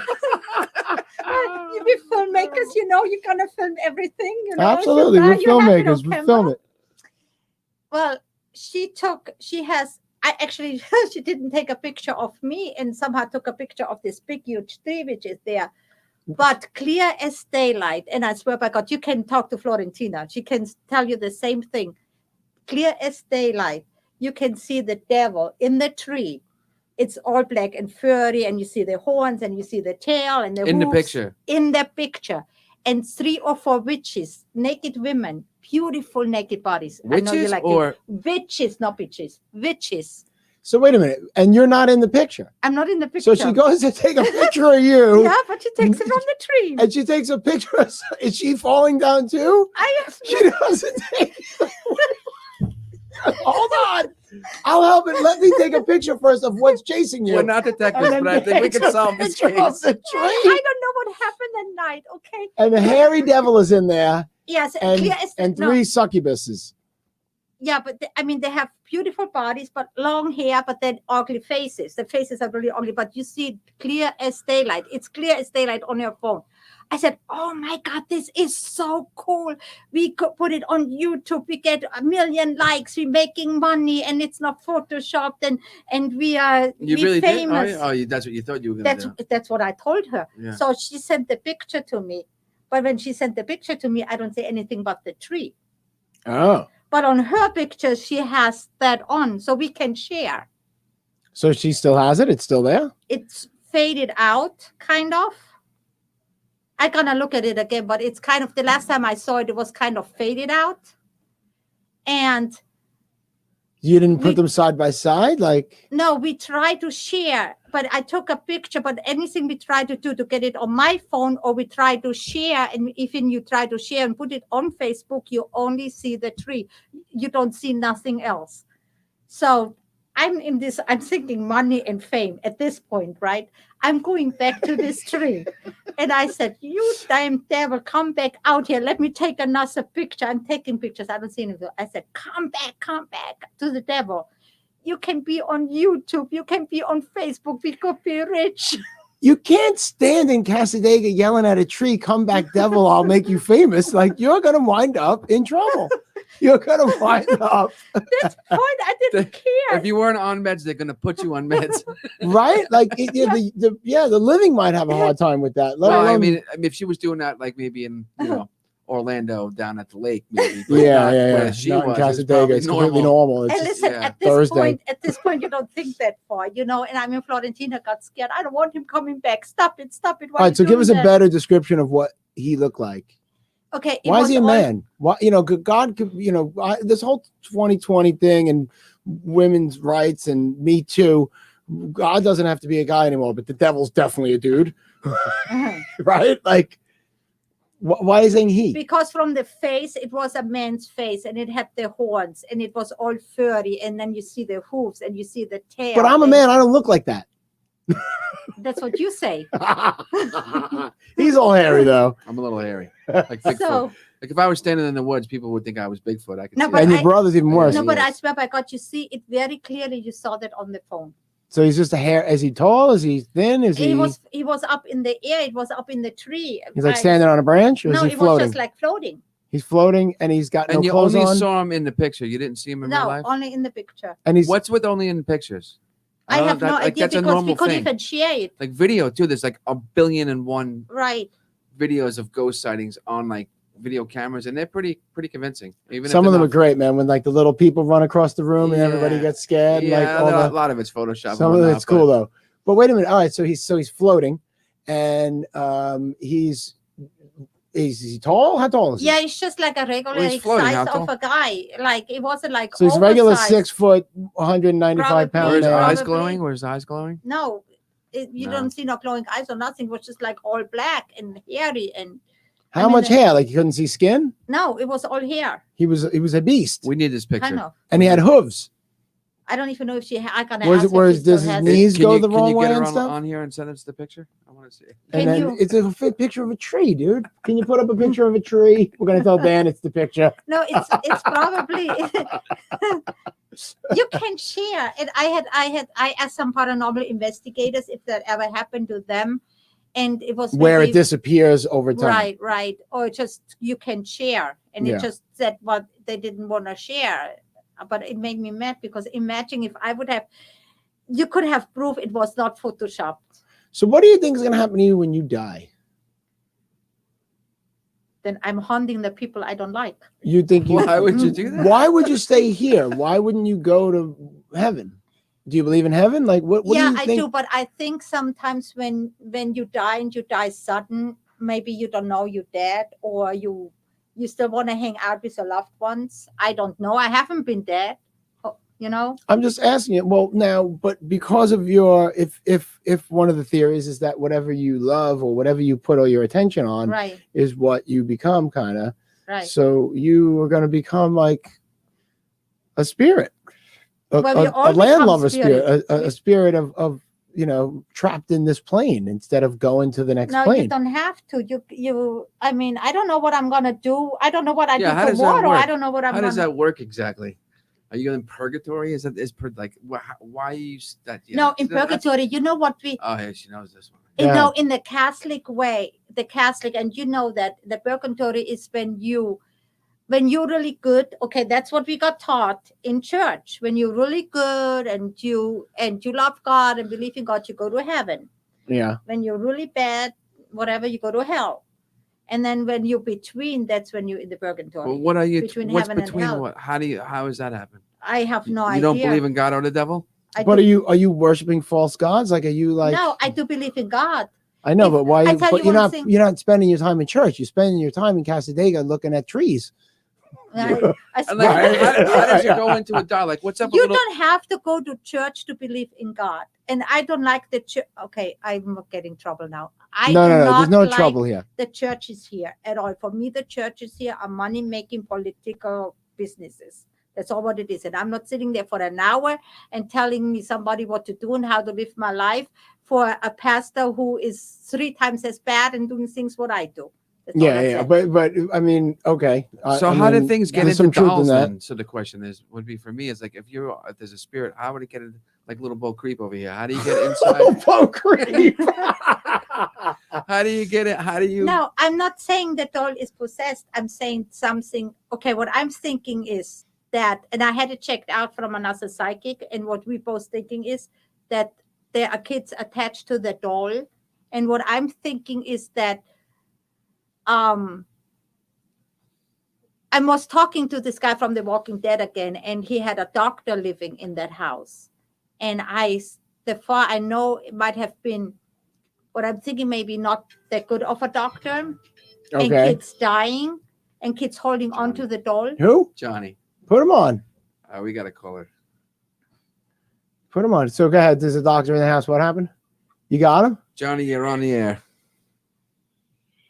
you be filmmakers, you're gonna film everything, Absolutely. We're filmmakers. We film it. Well, she didn't take a picture of me, and somehow took a picture of this big huge tree which is there, but clear as daylight. And I swear by God, you can talk to Florentina, she can tell you the same thing. Clear as daylight, you can see the devil in the tree. It's all black and furry, and you see the horns, and you see the tail, and the In the hooves picture. in the picture, and 3 or 4 witches, naked women, beautiful naked bodies. I know you Witches like or it. Witches, not bitches, witches. So wait a minute. And you're not in the picture. I'm not in the picture. So she goes to take a picture of you. Yeah, but she takes it from the tree. And she takes a picture. Is she falling down too? I have She doesn't take. Hold on. I'll help it. Let me take a picture first of what's chasing you. we're not detectives, but I think we can solve this Picture of case. the I tree. don't know what happened at night. Okay. And the hairy devil is in there, Yes, and clear as and no, 3 succubuses. yeah, but they have beautiful bodies, but long hair, but then ugly faces. The faces are really ugly, but you see it clear as daylight. It's clear as daylight on your phone. I said, oh my God, this is so cool. We could put it on YouTube. We get 1 million likes. We're making money, and it's not photoshopped, and we are You we really famous. did? Oh, that's what you thought you were going to do. That's what I told her. Yeah. So she sent the picture to me. But when she sent the picture to me, I don't say anything but the tree. Oh. But on her picture, she has that on, so we can share. So she still has it? It's still there? It's faded out, kind of. I'm gonna look at it again, but it's kind of the last time I saw it, it was kind of faded out. And You didn't put We- them side by side, like no, we tried to share, but I took a picture. But anything we try to do to get it on my phone, or we try to share, and even you try to share and put it on Facebook, you only see the tree. You don't see nothing else. So I'm thinking money and fame at this point, right? I'm going back to this tree. And I said, you damn devil, come back out here. Let me take another picture. I'm taking pictures. I don't see anything. I said, come back to the devil. You can be on YouTube. You can be on Facebook. We could be rich. you can't stand in Casadega yelling at a tree, "Come back, devil! I'll make you famous." Like you're gonna wind up in trouble. You're gonna wind up That's the point. I didn't care. If you weren't on meds, they're gonna put you on meds. right. Like the living might have a hard time with that. Let Well, I alone- mean, if she was doing that, like maybe in Orlando down at the lake, maybe. but yeah, not yeah. where She Not in was. It was Casadega. probably It's completely normal. It's And just- listen, yeah, at this point, you don't think that far, you know. And I mean, Florentina got scared. I don't want him coming back. Stop it. Why all right. So you give us a doing that? better description of what he looked like. Okay. it Why is was he a all- man? Why, God could, this whole 2020 thing and women's rights and Me Too, God doesn't have to be a guy anymore, but the devil's definitely a dude, Mhm. right? Like, why isn't he? Because from the face, it was a man's face, and it had the horns, and it was all furry, and then you see the hooves, and you see the tail. But I'm a and man. I don't look like that. That's what you say. He's all hairy though. I'm a little hairy, like Bigfoot. So Like if I was standing in the woods, people would think I was Bigfoot. I could No, see but that. And your I- brother's even worse. no, but I swear by God, you see it very clearly. You saw that on the phone. So he's just a hair. Is he tall? Is he thin? Is he? He was up in the air. It was up in the tree. He's like I- standing on a branch, or No, is he it was floating? just like floating. He's floating, and he's got And no you clothes only on, saw him in the picture. You didn't see him in real No, life. only in the picture. and he's What's with only in pictures? I don't- have no that- like, idea that's a because normal we could thing. even share it. Like video too. There's like 1,000,000,001 Right. videos of ghost sightings on like video cameras, and they're pretty convincing. Even some if of them they're are great, man. When like the little people run across the room and everybody Yeah. gets scared. Yeah, like all a the, lot of it's Photoshop. some and of whatnot, it's cool though. But wait a minute. All right, so he's floating, and he's is he tall? How tall is he? Yeah, it's just like a regular he's floating, size how of a guy. Like it wasn't like So he's regular oversized. 6 foot, 195 Probably. Were pound his man. eyes Probably. glowing? Were his eyes glowing? No, you No. don't see no glowing eyes or nothing. It was just like all black and hairy, and How I mean, much the- hair? Like you couldn't see skin? no, it was all hair, He was a beast, We need this picture. kind of. and he had hooves. I don't even know if she. I gotta Where's ask it- where's- if she does still his has knee- it. Knees go the can wrong you way get her and on, stuff? on here and send us the picture? I want to see it. Can And then you- it's a picture of a tree, dude. Can you put up a picture of a tree? We're gonna tell Dan it's the picture. No, it's probably you can share. And I asked some paranormal investigators if that ever happened to them, and it was Where it maybe- disappears over time. right, or just you can share, and Yeah. it just said what they didn't want to share. But it made me mad because imagine if I would have, you could have proof it was not photoshopped. So what do you think is gonna happen to you when you die? Then I'm haunting the people I don't like. You think you? Why would you do that? Why would you stay here? Why wouldn't you go to heaven? Do you believe in heaven? Like what? Yeah, do you I think? do, but I think sometimes when you die and you die sudden, maybe you don't know you're dead, or you still want to hang out with your loved ones. I don't know. I haven't been dead, you know. I'm just asking it. Well, now, but because of your, if one of the theories is that whatever you love or whatever you put all your attention on Right, is what you become, kind of. right. So you are going to become like a spirit, a Well, we all landlubber become spirit, a spirits. spirit of trapped in this plane instead of going to the next No, you plane. don't have to. You. I mean, I don't know what I'm gonna do. I don't know what I Yeah, how do does that tomorrow. I work? don't know what I'm How gonna. does that work exactly? Are you in purgatory? Is like why you that? Yeah, No, in that's- purgatory. You know what we. Oh, yeah, she knows this one. You Yeah. know, in the Catholic way, the Catholic, and you know that the purgatory is when you're really good. Okay, that's what we got taught in church. When you're really good and you love God and believe in God, you go to heaven. Yeah. When you're really bad, whatever, you go to hell. And then when you're between, that's when you're in the purgatory. Well, what are you? Between What's heaven and between hell. what? How does that happen? I have no you idea. don't believe in God or the devil? But do, are you worshiping false gods? Like, are you like? no, I do believe in God. I know, if- but why? I tell But you one thing. you're not spending your time in church. You're spending your time in Casadega looking at trees. I And like, Right. how does it go into a dialogue? Like, what's up? you a little, don't have to go to church to believe in God. And I don't like the church. Okay, I'm getting trouble now. I No, do no, no. not There's no like trouble here. the churches here at all. For me, the churches here are money making political businesses. That's all what it is. And I'm not sitting there for an hour and telling me somebody what to do and how to live my life for a pastor who is 3 times as bad and doing things what I do. That's all Yeah, I'm yeah. saying. But I mean, okay. so I how mean, did things get there's into some truth dolls in that. then? So the question is, would be for me is like, if there's a spirit, how would it get into like little Bo Creep over here? How do you get inside? Oh, creep. How do you get it? How do you? No, I'm not saying the doll is possessed. I'm saying something. Okay, what I'm thinking is that, and I had it checked out from another psychic, and what we both thinking is that there are kids attached to the doll. And what I'm thinking is that I was talking to this guy from The Walking Dead again, and he had a doctor living in that house. And the far I know, it might have been what I'm thinking, maybe not that good of a doctor, and Okay. kids dying, and kids holding on to the doll. Who? Johnny, Put him on. we got to call her. Put him on. So go ahead. There's a doctor in the house. What happened? You got him? Johnny, you're on the air.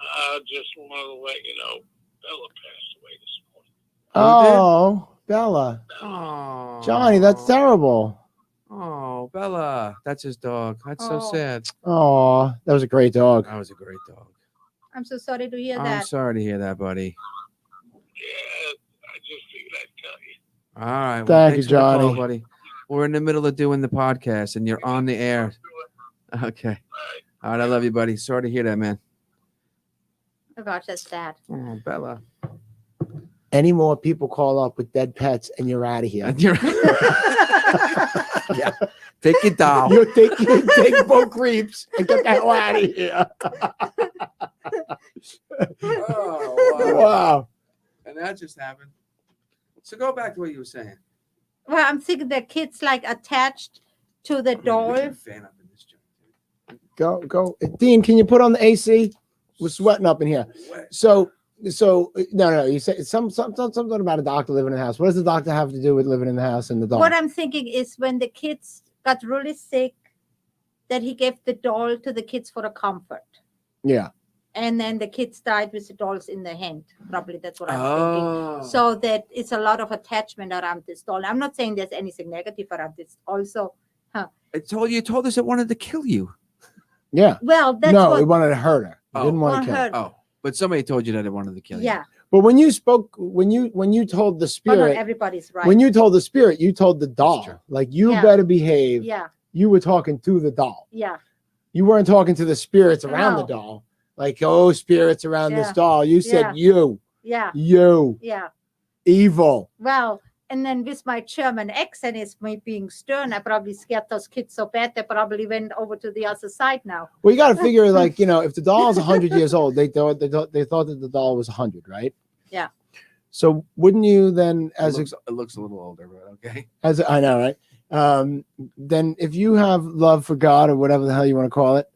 I just wanted to let you know Bella passed away this morning. Oh, Bella. Oh, Johnny, that's terrible. Oh, Bella, that's his dog. That's so Oh. sad. Oh, that was a great dog. That was a great dog. I'm so sorry to hear I'm that. sorry to hear that, buddy. Yeah, I just figured I'd tell you. All right. Well, Thank you, thanks for the call, Johnny. buddy. We're in the middle of doing the podcast, and you're on the air. Okay. All right. I love you, buddy. Sorry to hear that, man. Oh gosh, that's sad. Oh, Bella. Any more people call up with dead pets and you're out of here. Yeah. Take your doll. You take Bo Creeps and get the hell out of here. Oh, wow. Wow. And that just happened. So go back to what you were saying. Well, I'm thinking the kids like attached to the doll. Get a fan up in this joint. Go. Dean, can you put on the AC? We're sweating up in here. So no. You said something about a doctor living in the house. What does the doctor have to do with living in the house and the dog? What I'm thinking is when the kids got really sick, that he gave the doll to the kids for a comfort. Yeah. And then the kids died with the dolls in their hand. Probably that's what I'm Oh. thinking. So that it's a lot of attachment around this doll. I'm not saying there's anything negative around this. Also, You told us it wanted to kill you. Yeah. well, that's No, what. he wanted to hurt her. He Oh. didn't want Want to kill her. her. Oh, but somebody told you that it wanted to kill you. Yeah, But when you spoke, when you told the but not spirit, everybody's right. when you told the spirit, you told the doll, true. like, you Yeah. better behave. yeah, You were talking to the doll. yeah, You weren't talking to the spirits around the No. doll. Like, oh, spirits around this Yeah. doll. You said Yeah. you, yeah, yeah. evil. Well, and then with my German accent, is me being stern. I probably scared those kids so bad they probably went over to the other side now. Well, you got to figure, like, if the doll is 100 years old, they thought that the doll was 100, right? Yeah. So wouldn't you then, It looks a little older, but okay. I know, right? Then if you have love for God or whatever the hell you want to call it,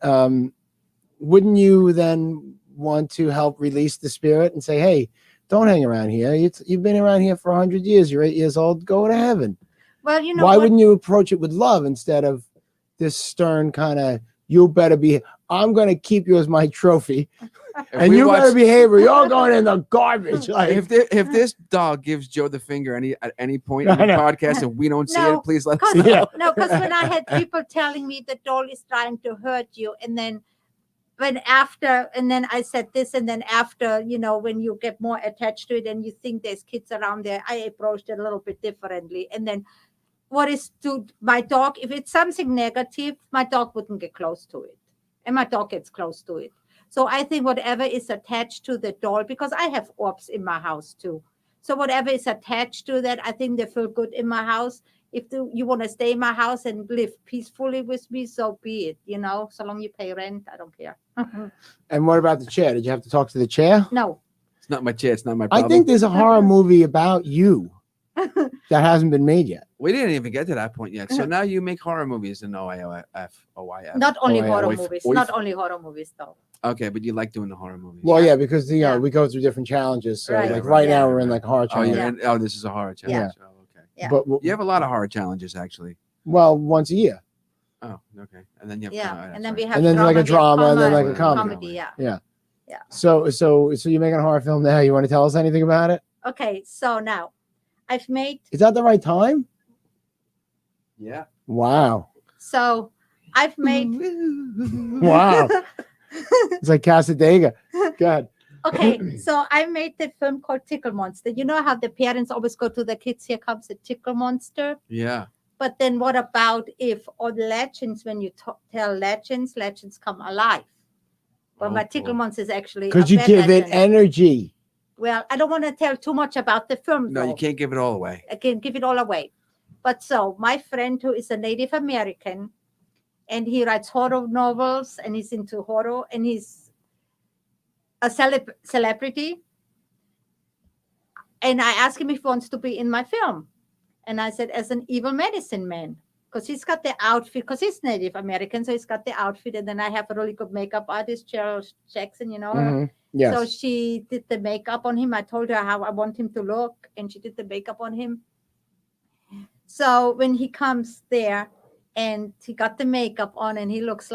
wouldn't you then want to help release the spirit and say, hey, don't hang around here. You've been around here for 100 years. You're 8 years old. Go to heaven. Well, you know Why what? wouldn't you approach it with love instead of this stern kind of, you better be, I'm going to keep you as my trophy. And we you watch- better behave or you're going in the garbage. Like, if this dog gives Joe the finger at any point in I the know. podcast and we don't see No, it, please let us Cause, know. Yeah. No, because when I had people telling me the doll is trying to hurt you, and then I said this, and then after, when you get more attached to it and you think there's kids around there, I approached it a little bit differently. And then what is to my dog, if it's something negative, my dog wouldn't get close to it. And my dog gets close to it. So I think whatever is attached to the doll, because I have orbs in my house too. So whatever is attached to that, I think they feel good in my house. If you want to stay in my house and live peacefully with me, so be it. So long you pay rent, I don't care. and what about the chair? Did you have to talk to the chair? No. It's not my chair. It's not my I problem. think there's a horror movie about you. that hasn't been made yet. We didn't even get to that point yet. So now you make horror movies in OIF. Not only Oh, yeah. horror Oif- movies. oif. Not only horror movies though. Okay, but you like doing the horror movies. Well, yeah, because Yeah. we go through different challenges. So Right. like right Yeah. now we're in like a horror Oh, challenge. yeah. Oh, this is a horror challenge. Oh, okay. Yeah. But You have a lot of horror challenges actually. well, once a year. Oh, okay. And then you have Yeah, and then we sorry. have And then like a we have drama, and then like a and comedy. Yeah. So you're making a horror film now. You want to tell us anything about it? Okay, so now I've made Is that the right time? Yeah. Wow. so I've made Wow. It's like Casadega. Go ahead. okay, so I made the film called Tickle Monster. You know how the parents always go to the kids, here comes the tickle monster. Yeah. But then what about if all the legends, when you tell legends come alive? But Oh, my tickle cool. monster is actually Because a you bad give it legend. energy. Well, I don't want to tell too much about the film. No, you though. can't give it all away. I can give it all away. But so my friend who is a Native American, and he writes horror novels, and he's into horror, and he's a celebrity. And I asked him if he wants to be in my film. And I said, as an evil medicine man, because he's got the outfit, because he's Native American, so he's got the outfit. And then I have a really good makeup artist, Cheryl Jackson, you know her. Mhm. Yes. So she did the makeup on him. I told her how I want him to look, and she did the makeup on him. So when he comes there and he got the makeup on, and he looks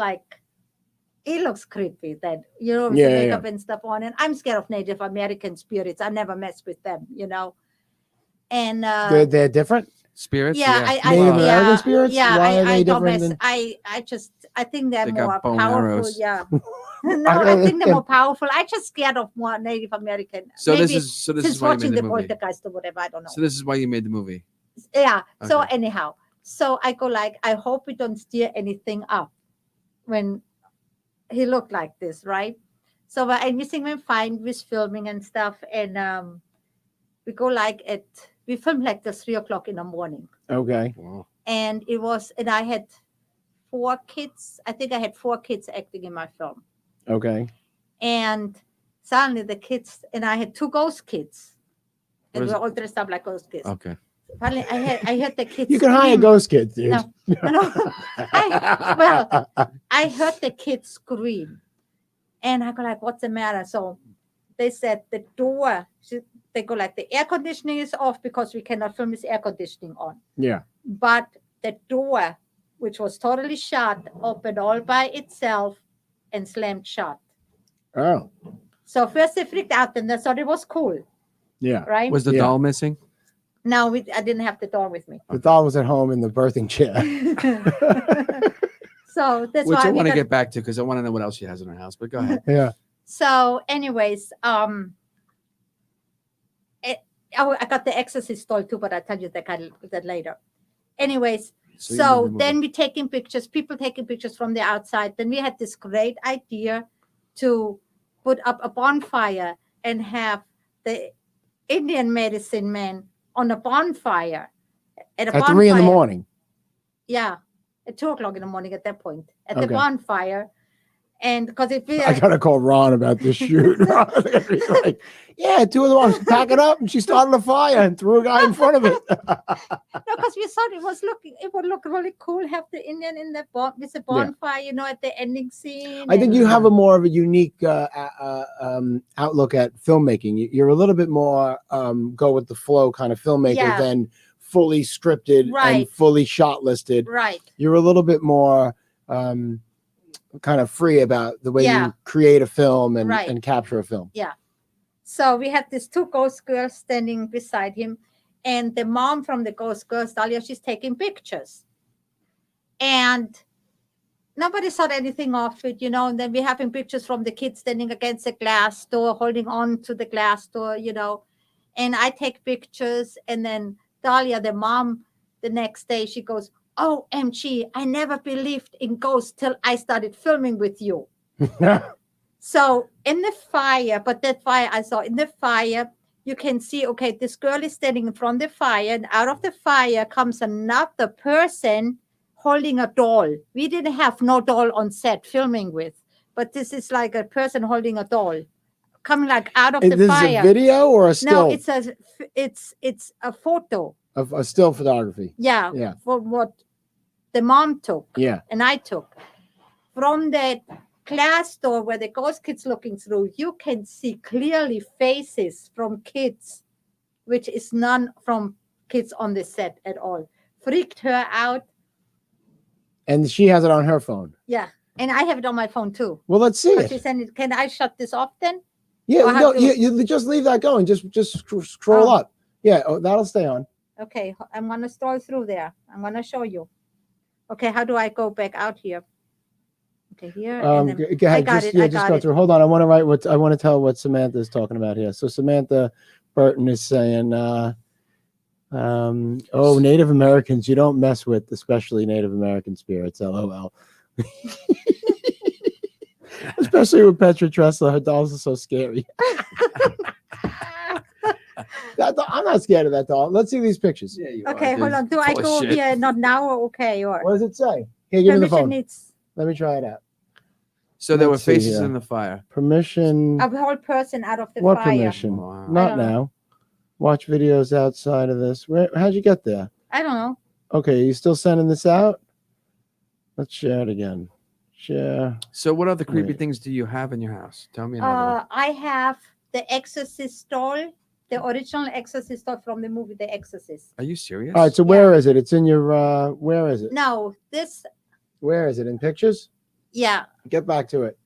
creepy, that, you know, with Yeah, the yeah, makeup and stuff on. And I'm scared of Native American spirits. I never mess with them, you know. And they're different. Spirits? yeah, I Native yeah, American spirits? Yeah, Why are they I don't different mess. than- I think they're They more got bow and powerful. arrows. Yeah. No, I think they're more powerful. I just scared of more Native American. So Maybe this is since why you watching made the the movie. Poltergeist or whatever. I don't know. So this is why you made the movie. Yeah. So Okay. anyhow, so I go like, I hope we don't steer anything up when he looked like this, right? So everything went fine with filming and stuff, and we go like we filmed like till 3:00 in the morning, Okay. Wow. and I had 4 kids. I think I had 4 kids acting in my film, Okay. and suddenly the kids, and I had 2 ghost kids, and What we is- were all dressed up like ghost kids. Okay. Finally, I had the kids. You can hire scream. ghost kids, dude. No, I heard the kids scream, and I go like, "What's the matter?" So they said the door. They go like, "The air conditioning is off because we cannot film with air conditioning on." Yeah. But the door, which was totally shut, opened all by itself and slammed shut. Oh. So first they freaked out, and they thought it was cool, Yeah. right? Was the Yeah. doll missing? No, I didn't have the door with me. The doll was at home in the birthing chair. So that's Which why I we want to got- get back to because I want to know what else she has in her house. But go ahead. Yeah. So, anyways, I got the Exorcist doll too, but I'll tell you that later. Anyways, So you so made the movie. then we taking pictures, people taking pictures from the outside. Then we had this great idea to put up a bonfire and have the Indian medicine man on a bonfire. At a At 3 in the bonfire. morning. Yeah, at 2:00 in the morning at that point, at the Okay. bonfire. And because if we I gotta call Ron about this shoot. Ron's gonna be like, yeah, 2 of the moms pack it up, and she started a fire and threw a guy in front of it. No, because we thought it would look really cool, have the Indian in the with the bonfire, you know, at the ending scene. I think and- you have a more of a unique outlook at filmmaking. You're a little bit more go with the flow kind of filmmaker Yeah. than fully scripted and Right. fully shot listed. right. You're a little bit more kind of free about the way Yeah. you create a film and, Right. and capture a film. So we had these 2 ghost girls standing beside him, and the mom from the ghost girls, Dahlia, she's taking pictures. And nobody thought anything of it, you know. And then we're having pictures from the kids standing against the glass door, holding on to the glass door, you know. And I take pictures, and then Dahlia, the mom, the next day, she goes, "OMG, I never believed in ghosts till I started filming with you." So in the fire, but that fire I saw in the fire, you can see, okay, this girl is standing in front of the fire, and out of the fire comes another person holding a doll. We didn't have no doll on set filming with, but this is like a person holding a doll coming like out of This the is fire. a video or a still No, it's a photo. of a still photography? Yeah, Yeah. for what the mom took Yeah. and I took from the glass door where the ghost kids looking through. You can see clearly faces from kids, which is none from kids on the set at all. Freaked her out. And she has it on her phone. Yeah, and I have it on my phone too. Well, let's see But she it. said, "Can I shut this off then?" Yeah, I'll no, have to- you just leave that going. Just scroll Oh. up. Yeah, that'll stay on. Okay, I'm gonna scroll through there. I'm gonna show you. Okay, how do I go back out here? Okay, here. and then, Go ahead. got Just, it, yeah, I just got go it. through. Hold on. I want to tell what Samantha is talking about here. So Samantha Burton is saying, oh, Native Americans, you don't mess with, especially Native American spirits. LOL. Especially with Petra Tressler, her dolls are so scary. I'm not scared of that doll. Let's see these pictures. Yeah, you Okay, are, hold dude. on. Do I Full of go shit. here? Not now or okay? Or What does it say? Here, give me the permission phone. needs Let me try it out. So there were Let's see faces here. in the fire. Permission. a whole person out of the What fire. permission? Wow. I Not don't know. now. Watch videos outside of this. How'd you get there? I don't know. Okay, you still sending this out? Let's share it again. Share. So what other creepy Wait. things do you have in your house? Tell me another one. I have the Exorcist doll, the original Exorcist doll from the movie The Exorcist. Are you serious? All right, so where is it? It's in your where is it? No, this, Where is it? In pictures? yeah. Get back to it.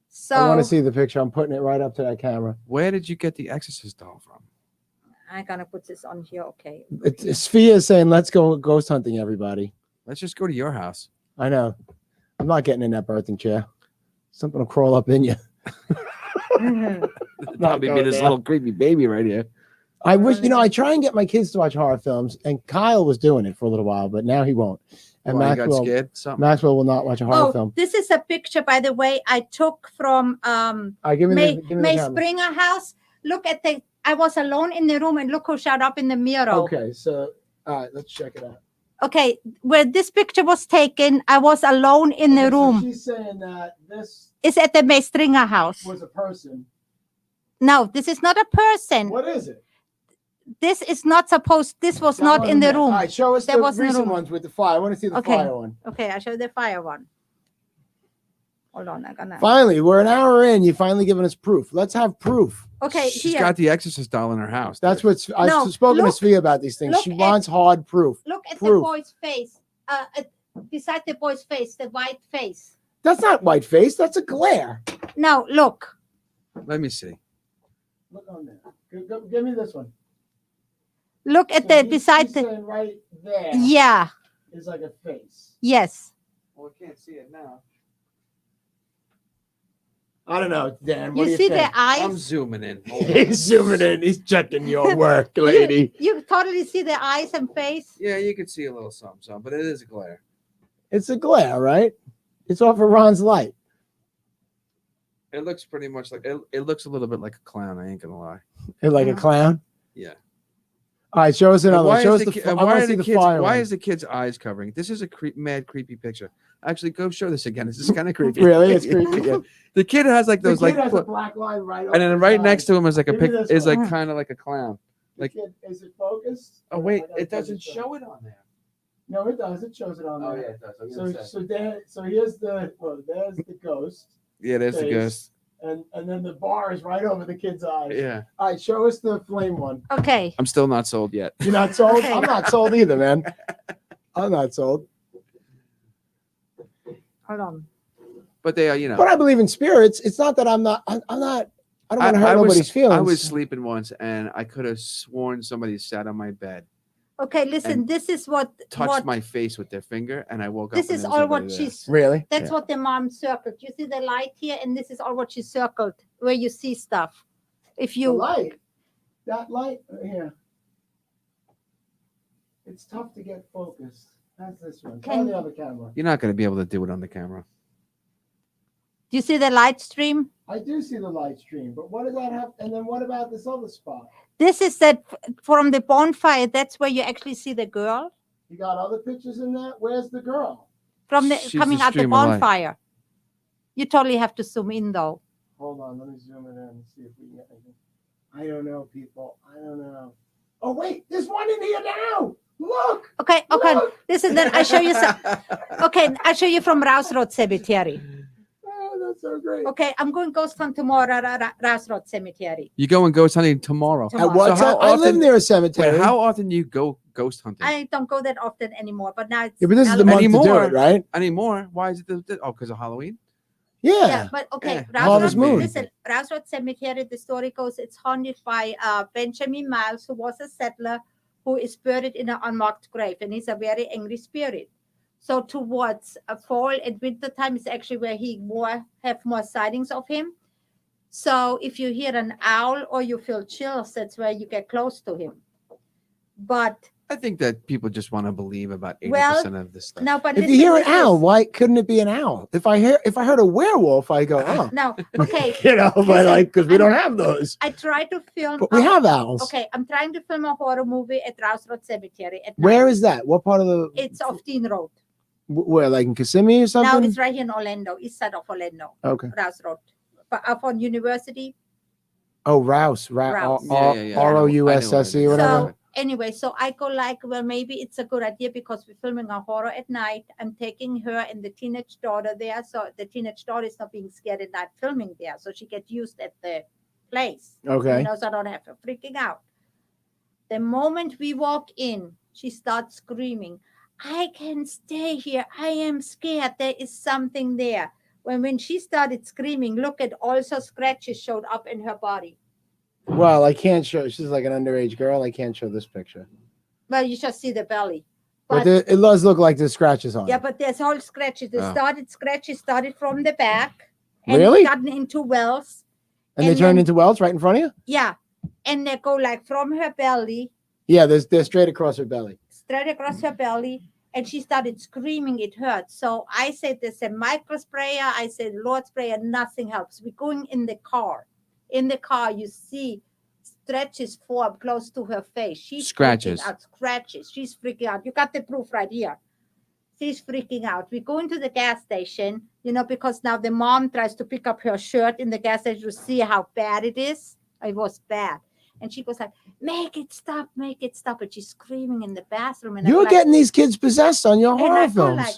So I want to see the picture. I'm putting it right up to that camera. Where did you get the Exorcist doll from? I'm gonna put this on here. Okay. Sophia is saying, let's go ghost hunting, everybody. Let's just go to your house. I know. I'm not getting in that birthing chair. Something will crawl up in you. Probably be going this there. little creepy baby right here. I wish, I try and get my kids to watch horror films, and Kyle was doing it for a little while, but now he won't. And Why, you got Maxwell, scared? Something. Maxwell will not watch a horror Oh, film. this is a picture, by the way, I took from All right, give me May, the, give me the May camera. Springer house. Look at the. I was alone in the room, and look who showed up in the mirror. Okay, so all right, let's check it out. Okay, where this picture was taken, I was alone in the Okay, so room. she's saying that this It's at the May Stringer house. was a person. No, this is not a person. What is it? This is not supposed. This was That not one in the there. room. All right, show us That the was in the recent room. ones with the fire. I want to see the Okay. fire one. Okay, I show you the fire one. Hold on, I'm gonna. Finally, we're an hour in. You finally given us proof. Let's have proof. Okay, She's here. got the Exorcist doll in her house. That's dude. what's I've No, spoken to look- Sophia about these things. look She at- wants hard proof. Look at proof. the boy's face. Beside the boy's face, the white face. That's not white face. That's a glare. Now look. Let me see. Look on there. Give me this one. Look at So the he's beside the. saying right there Yeah. is like a face. Yes. Well, I can't see it now. I don't know, Dan. What You do you see think? the eyes. I'm zooming in. Hold on. He's zooming in. He's checking your work, lady. You totally see the eyes and face. Yeah, you can see a little something, but it is a glare. It's a glare, right? It's off of Ron's light. It looks pretty much like it looks a little bit like a clown. I ain't gonna lie. It's like a clown. Yeah. All right, show us And another one. why Show is us the the. ki- I why want are to see the the kids? fire Why one. is the kid's eyes covering? This is a mad creepy picture. Actually, go show this again. This is kind of creepy. Really? It's creepy. Yeah. The kid has like The those kid like, has a black line right over and then his right eye. next to him is like a Give me pic. this Is one. like kind of like a clown. The like- kid, is it focused? Oh wait, I gotta it doesn't focus show it on there. No, it does. It shows it on there. it does. I was So, gonna say. so Dan, so here's the there's the ghost, Yeah, there's the face. ghost. and then the bar is right over the kid's eyes. Yeah, All right, show us the flame one. Okay. I'm still not sold yet. You're not sold? Okay. I'm not sold either, man. I'm not sold. Hold on. But they are, you know. But I believe in spirits. It's not that I'm not. I'm not. I don't want to hurt I nobody's feelings. I was sleeping once, and I could have sworn somebody sat on my bed, Okay, listen. And This is what. touched my face with their finger, and I woke up. This and is there was all what nobody there. she's. Really. That's what the mom circled. You see the light here, and this is all what she circled, where you see stuff. If The you. light. That light here. It's tough to get focused. That's this one. Try Can- the other camera. You're not going to be able to do it on the camera. Do you see the light stream? I do see the light stream, but what does that have? And then what about this other spot? This is that from the bonfire. That's where you actually see the girl You got other pictures in there? Where's the girl? from the She's the coming out the stream of light. bonfire. You totally have to zoom in though. Hold on, let me zoom it in and see if we can get anything. I don't know, people. I don't know. Oh wait, there's one in here now. Look. Okay, okay. Look. Listen, then I show you some. Okay, I show you from Rouse Road Cemetery. Oh, that's so great. Okay, I'm going ghost hunt tomorrow at Rouse Road Cemetery. You going ghost hunting tomorrow? Tomorrow. At what So how time? I live often- near a cemetery. Wait, how often do you go ghost hunting? I don't go that often anymore, but now it's Yeah, but this is the now- month to do Anymore. it, right? Anymore? Why is it? Because of Halloween? Yeah. Yeah, but okay, Yeah, Rouse Harvest Road, Moon. listen, Rouse Road Cemetery, the story goes, it's haunted by Benjamin Miles, who was a settler who is buried in an unmarked grave, and he's a very angry spirit. So towards fall and winter time is actually where he have more sightings of him. So if you hear an owl or you feel chills, that's where you get close to him. But I think that people just want to believe about 80% Well, of this stuff. no, but If you listen hear an to this. owl, why couldn't it be an owl? If I heard a werewolf, I go, oh, No, okay. you know, but Listen, like because we I'm- don't have those, I try to film. but we have owls. Okay, I'm trying to film a horror movie at Rouse Road Cemetery. At Where night. is that? What part of the? It's off Dean Road. Where, like in Kissimmee or Now something? it's right here in Orlando, east side of Orlando, Okay. Rouse Road. But up on University. Oh, Rouse, Rouse. Yeah. Rousse or whatever. So anyway, so I go like, well, maybe it's a good idea because we're filming a horror at night. I'm taking her and the teenage daughter there. So the teenage daughter is not being scared at night filming there. So she gets used at the place. Okay. You know, so I don't have her freaking out. The moment we walk in, she starts screaming, I can stay here. I am scared. There is something there. When she started screaming, look at also scratches showed up in her body. Well, I can't show. She's like an underage girl. I can't show this picture. Well, you just see the belly. But it does look like there's scratches on Yeah, it. but there's all scratches. The Oh. scratches started from the back and Really? gotten into wells. And they and turn then- into welts right in front of you? Yeah. And they go like from her belly, Yeah, they're straight across her belly. straight across her belly. And she started screaming, it hurts. So I said, there's a micro sprayer. I said, Lord sprayer, nothing helps. We're going in the car. In the car, you see stretches form close to her face. She's Scratches. freaking out, scratches. She's freaking out. You got the proof right here. She's freaking out. We go into the gas station, you know, because now the mom tries to pick up her shirt in the gas station to see how bad it is. It was bad. And she goes like, make it stop. And she's screaming in the bathroom. And I'm You're like, getting these kids possessed on your and horror I go films. like,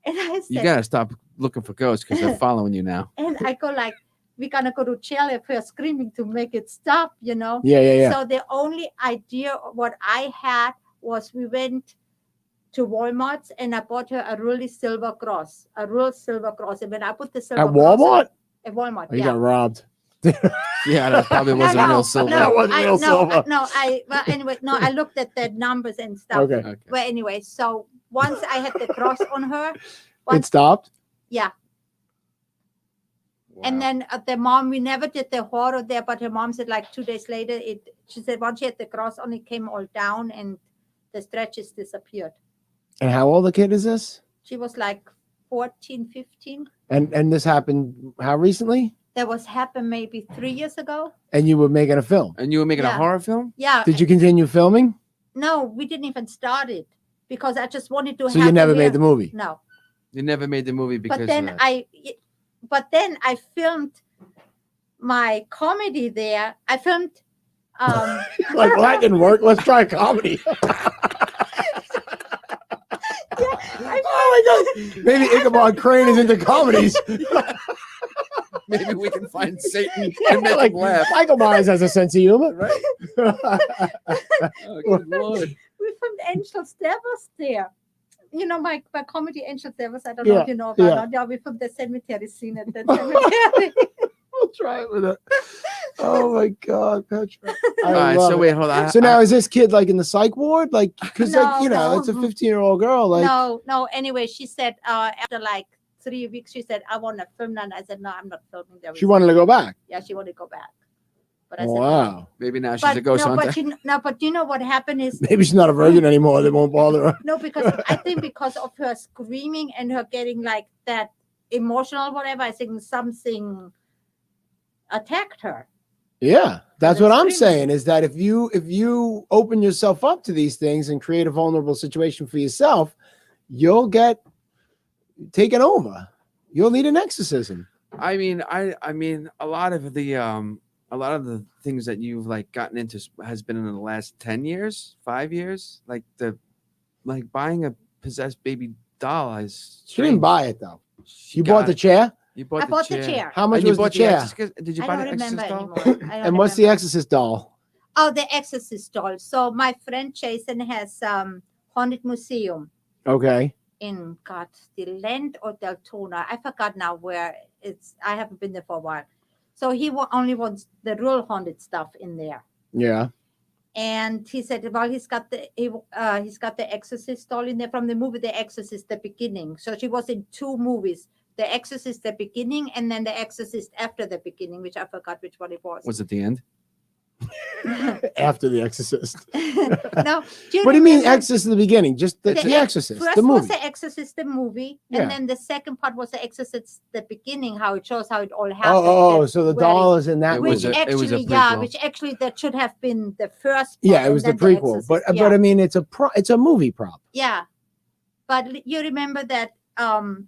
and I You said, got to stop looking for ghosts because they're following you now. and I go like, we're gonna go to jail if we're screaming to make it stop, you know. Yeah. So the only idea what I had was we went to Walmart's and I bought her a real silver cross. And when I put the silver At Walmart? at Walmart, Oh, you yeah. got robbed. Yeah, that probably wasn't real silver. That wasn't real silver. Well, anyway, no, I looked at the numbers and stuff. Okay. Okay. Well, anyway, so once I had the cross on her, It stopped? yeah. And then the mom, we never did the horror there, but her mom said like 2 days later, she said once she had the cross on, it came all down and the stretches disappeared. And how old a kid is this? She was like 14, 15. And this happened how recently? That was happened maybe 3 years ago. And you were making a film. And you were making a Yeah. horror film? Yeah. Did you continue filming? No, we didn't even start it because I just wanted to So have you never the made the movie? No. You never made the movie because But of then that. I filmed my comedy there. I filmed Like, well, that didn't work. Let's try comedy. Oh my God. Maybe Ichabod Crane is into comedies. Maybe we can find Satan and make Like, him laugh. Michael Myers has a sense of humor. Right? Oh, good Lord. we filmed Angels Devils there. You know my comedy Angels Devils. I don't know Yeah, if you know about yeah. it. Yeah, we filmed the cemetery scene at the cemetery. We'll try it with it. Oh my God, Petra. I All right, love so it. wait, hold on. So now is this kid like in the psych ward? Like, because like No, you know, no. it's a 15-year-old girl. Like, No. Anyway, she said after like 3 weeks, she said, I want to film that. And I said, no, I'm not filming there. she wanted to go back. Yeah, she wanted to go back. But I said, no. Wow. Maybe now she's But a ghost no, hunter. but you know what happened is Maybe she's not a virgin anymore. They won't bother her. no, because I think because of her screaming and her getting like that emotional, whatever, I think something attacked her. Yeah, that's That's what I'm pretty- saying. Is that if you open yourself up to these things and create a vulnerable situation for yourself, you'll get taken over. You'll need an exorcism. I mean, I mean, a lot of the things that you've like gotten into has been in the last 10 years, 5 years. Like buying a possessed baby doll is. She didn't strange. buy it though. She You bought got the it. chair. You bought I bought the chair. How much And you was the bought chair? Exorcist. Did you I buy don't the remember Exorcist doll? anymore. I don't And what's the remember. Exorcist doll? Oh, the Exorcist doll. So my friend Jason has haunted museum Okay. in the Land or Deltona. I forgot now where it's. I haven't been there for a while. So he only wants the real haunted stuff in there. Yeah. And he said, well, he's got the Exorcist doll in there from the movie The Exorcist, the beginning. So she was in 2 movies, The Exorcist, the beginning, and then The Exorcist after the beginning, which I forgot which one it was. Was it the end? After the Exorcist. No, What do you mean remember? Exorcist in the beginning? Just the Exorcist, First the was movie. The Exorcist, the movie, Yeah. and then the second part was The Exorcist, the beginning, how it shows how it all happened. Oh, and so the where doll it- is in that It movie. was which a- it was a actually, prequel. which actually that should have been the first. Yeah, part, it was the and prequel. Exorcist, But yeah. I mean, it's a movie prop. Yeah, but you remember that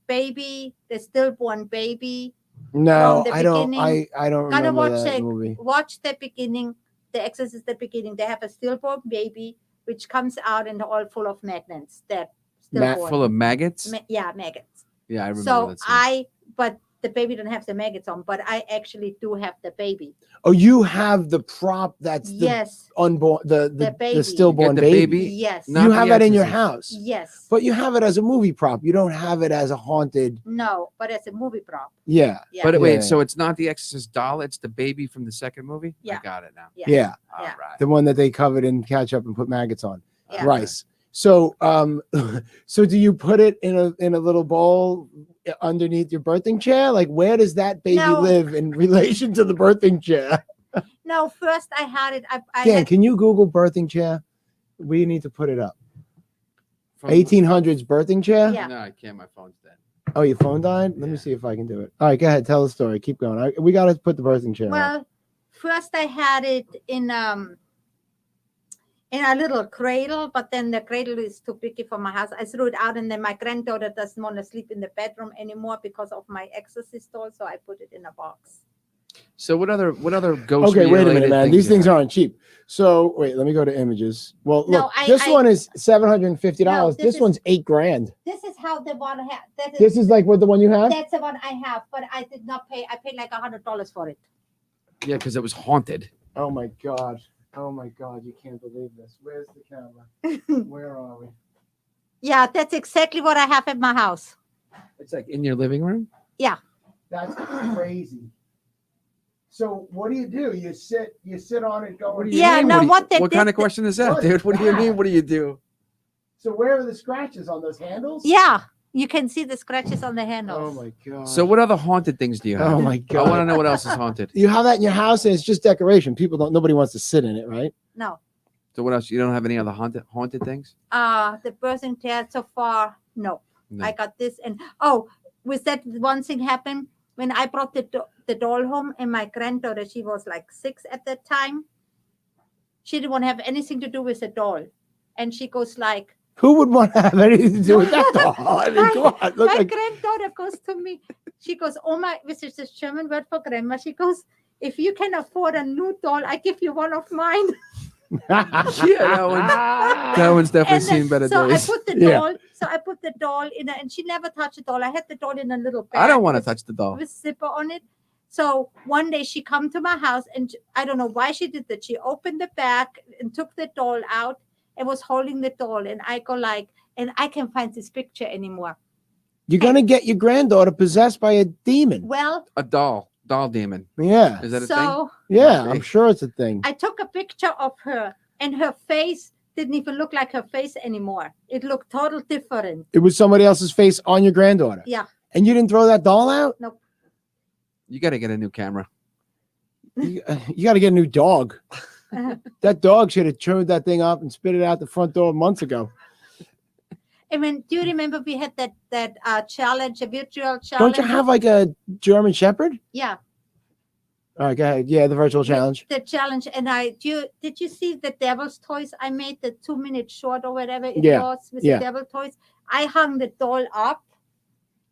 baby, the stillborn baby. No, From the I don't. beginning. I don't Gotta remember watch that the movie. watch the beginning, The Exorcist, the beginning. They have a stillborn baby which comes out and all full of magnets. That stillborn. Full of maggots. Yeah, maggots. Yeah, I remember So that. Scene. but the baby don't have the maggots on, but I actually do have the baby. Oh, you have the prop that's the Yes, unborn, the baby. stillborn the baby. baby? yes, Not You the have that in your Exorcist. house, yes. but you have it as a movie prop. You don't have it as a haunted. No, but it's a movie prop. Yeah, Yeah. But Yeah. wait, so it's not the Exorcist doll; it's the baby from the second movie. Yeah. I got it now. Yeah. yeah, All Yeah. right. the one that they covered in ketchup and put maggots on. Yeah. Rice. So, so do you put it in a little bowl underneath your birthing chair? Like, where does that baby No. live in relation to the birthing chair? No, first I had it. I Dan, had, can you Google birthing chair? We need to put it up. From- 1800s birthing chair. Yeah. No, I can't. My phone's dead. Oh, your phone died. Let me Yeah. see if I can do it. All right, go ahead. Tell the story. Keep going. We got to put the birthing chair. up. well, first I had it in a little cradle, but then the cradle is too big for my house. I threw it out, and then my granddaughter doesn't want to sleep in the bedroom anymore because of my Exorcist doll, so I put it in a box. So what other ghost? Okay, wait a minute, related man. These you things have? aren't cheap. So wait, let me go to images. Well, No, look, this one is $750. No, this this is- one's $8,000. This is how the one I have. This is like what the one you have. That's the one I have, but I did not pay. I paid like $100 for it. Yeah, because it was haunted. Oh my god. Oh my god, you can't believe this. Where's the camera? Where are we? Yeah, that's exactly what I have at my house. It's like in your living room. That's crazy. So what do? You sit on it going. What do you Yeah, mean? no, What do you- what they What kind did- of question is that, What dude? is What do you that? mean? What do you do? So where are the scratches on those handles? Yeah, you can see the scratches on the handles. Oh my god. So what other haunted things do you have? Oh my I god. want to know what else is haunted. You have that in your house and it's just decoration. Nobody wants to sit in it, right? No, So what else? You don't have any other haunted things? the birthing chair so far, no. No. I got this, and with that one thing happened when I brought the doll home, and my granddaughter, she was like 6 at that time. She didn't want to have anything to do with the doll, and she goes like, Who would want to have anything to do with that doll? I mean, come on. Look my like, granddaughter goes to me. She goes, "Oh my," which is the German word for grandma. She goes, "If you can afford a new doll, I give you one of mine." That one's definitely And then- seen better so days. I put the Yeah. doll. So I put the doll in, and she never touched the doll. I had the doll in a little bag. I don't want to with- touch the doll. with zipper on it. So one day she come to my house, and I don't know why she did that. She opened the bag and took the doll out and was holding the doll. And I go like, and I can't find this picture anymore. You're gonna get your granddaughter possessed by a demon. Well, A doll demon. Yeah, Is that a thing? so yeah, Okay. I'm sure it's a thing. I took a picture of her, and her face didn't even look like her face anymore. It looked total different. It was somebody else's face on your granddaughter. Yeah. And you didn't throw that doll out? You got to get a new camera. You got to get a new dog. That dog should have chewed that thing up and spit it out the front door months ago. I mean, do you remember we had that challenge, a virtual challenge? Don't you have like a German Shepherd? Yeah, All right, go ahead. Yeah, the virtual challenge. the challenge. And did you see the devil's toys? I made the 2-minute short or whatever it Yeah, was with yeah. the devil toys. I hung the doll up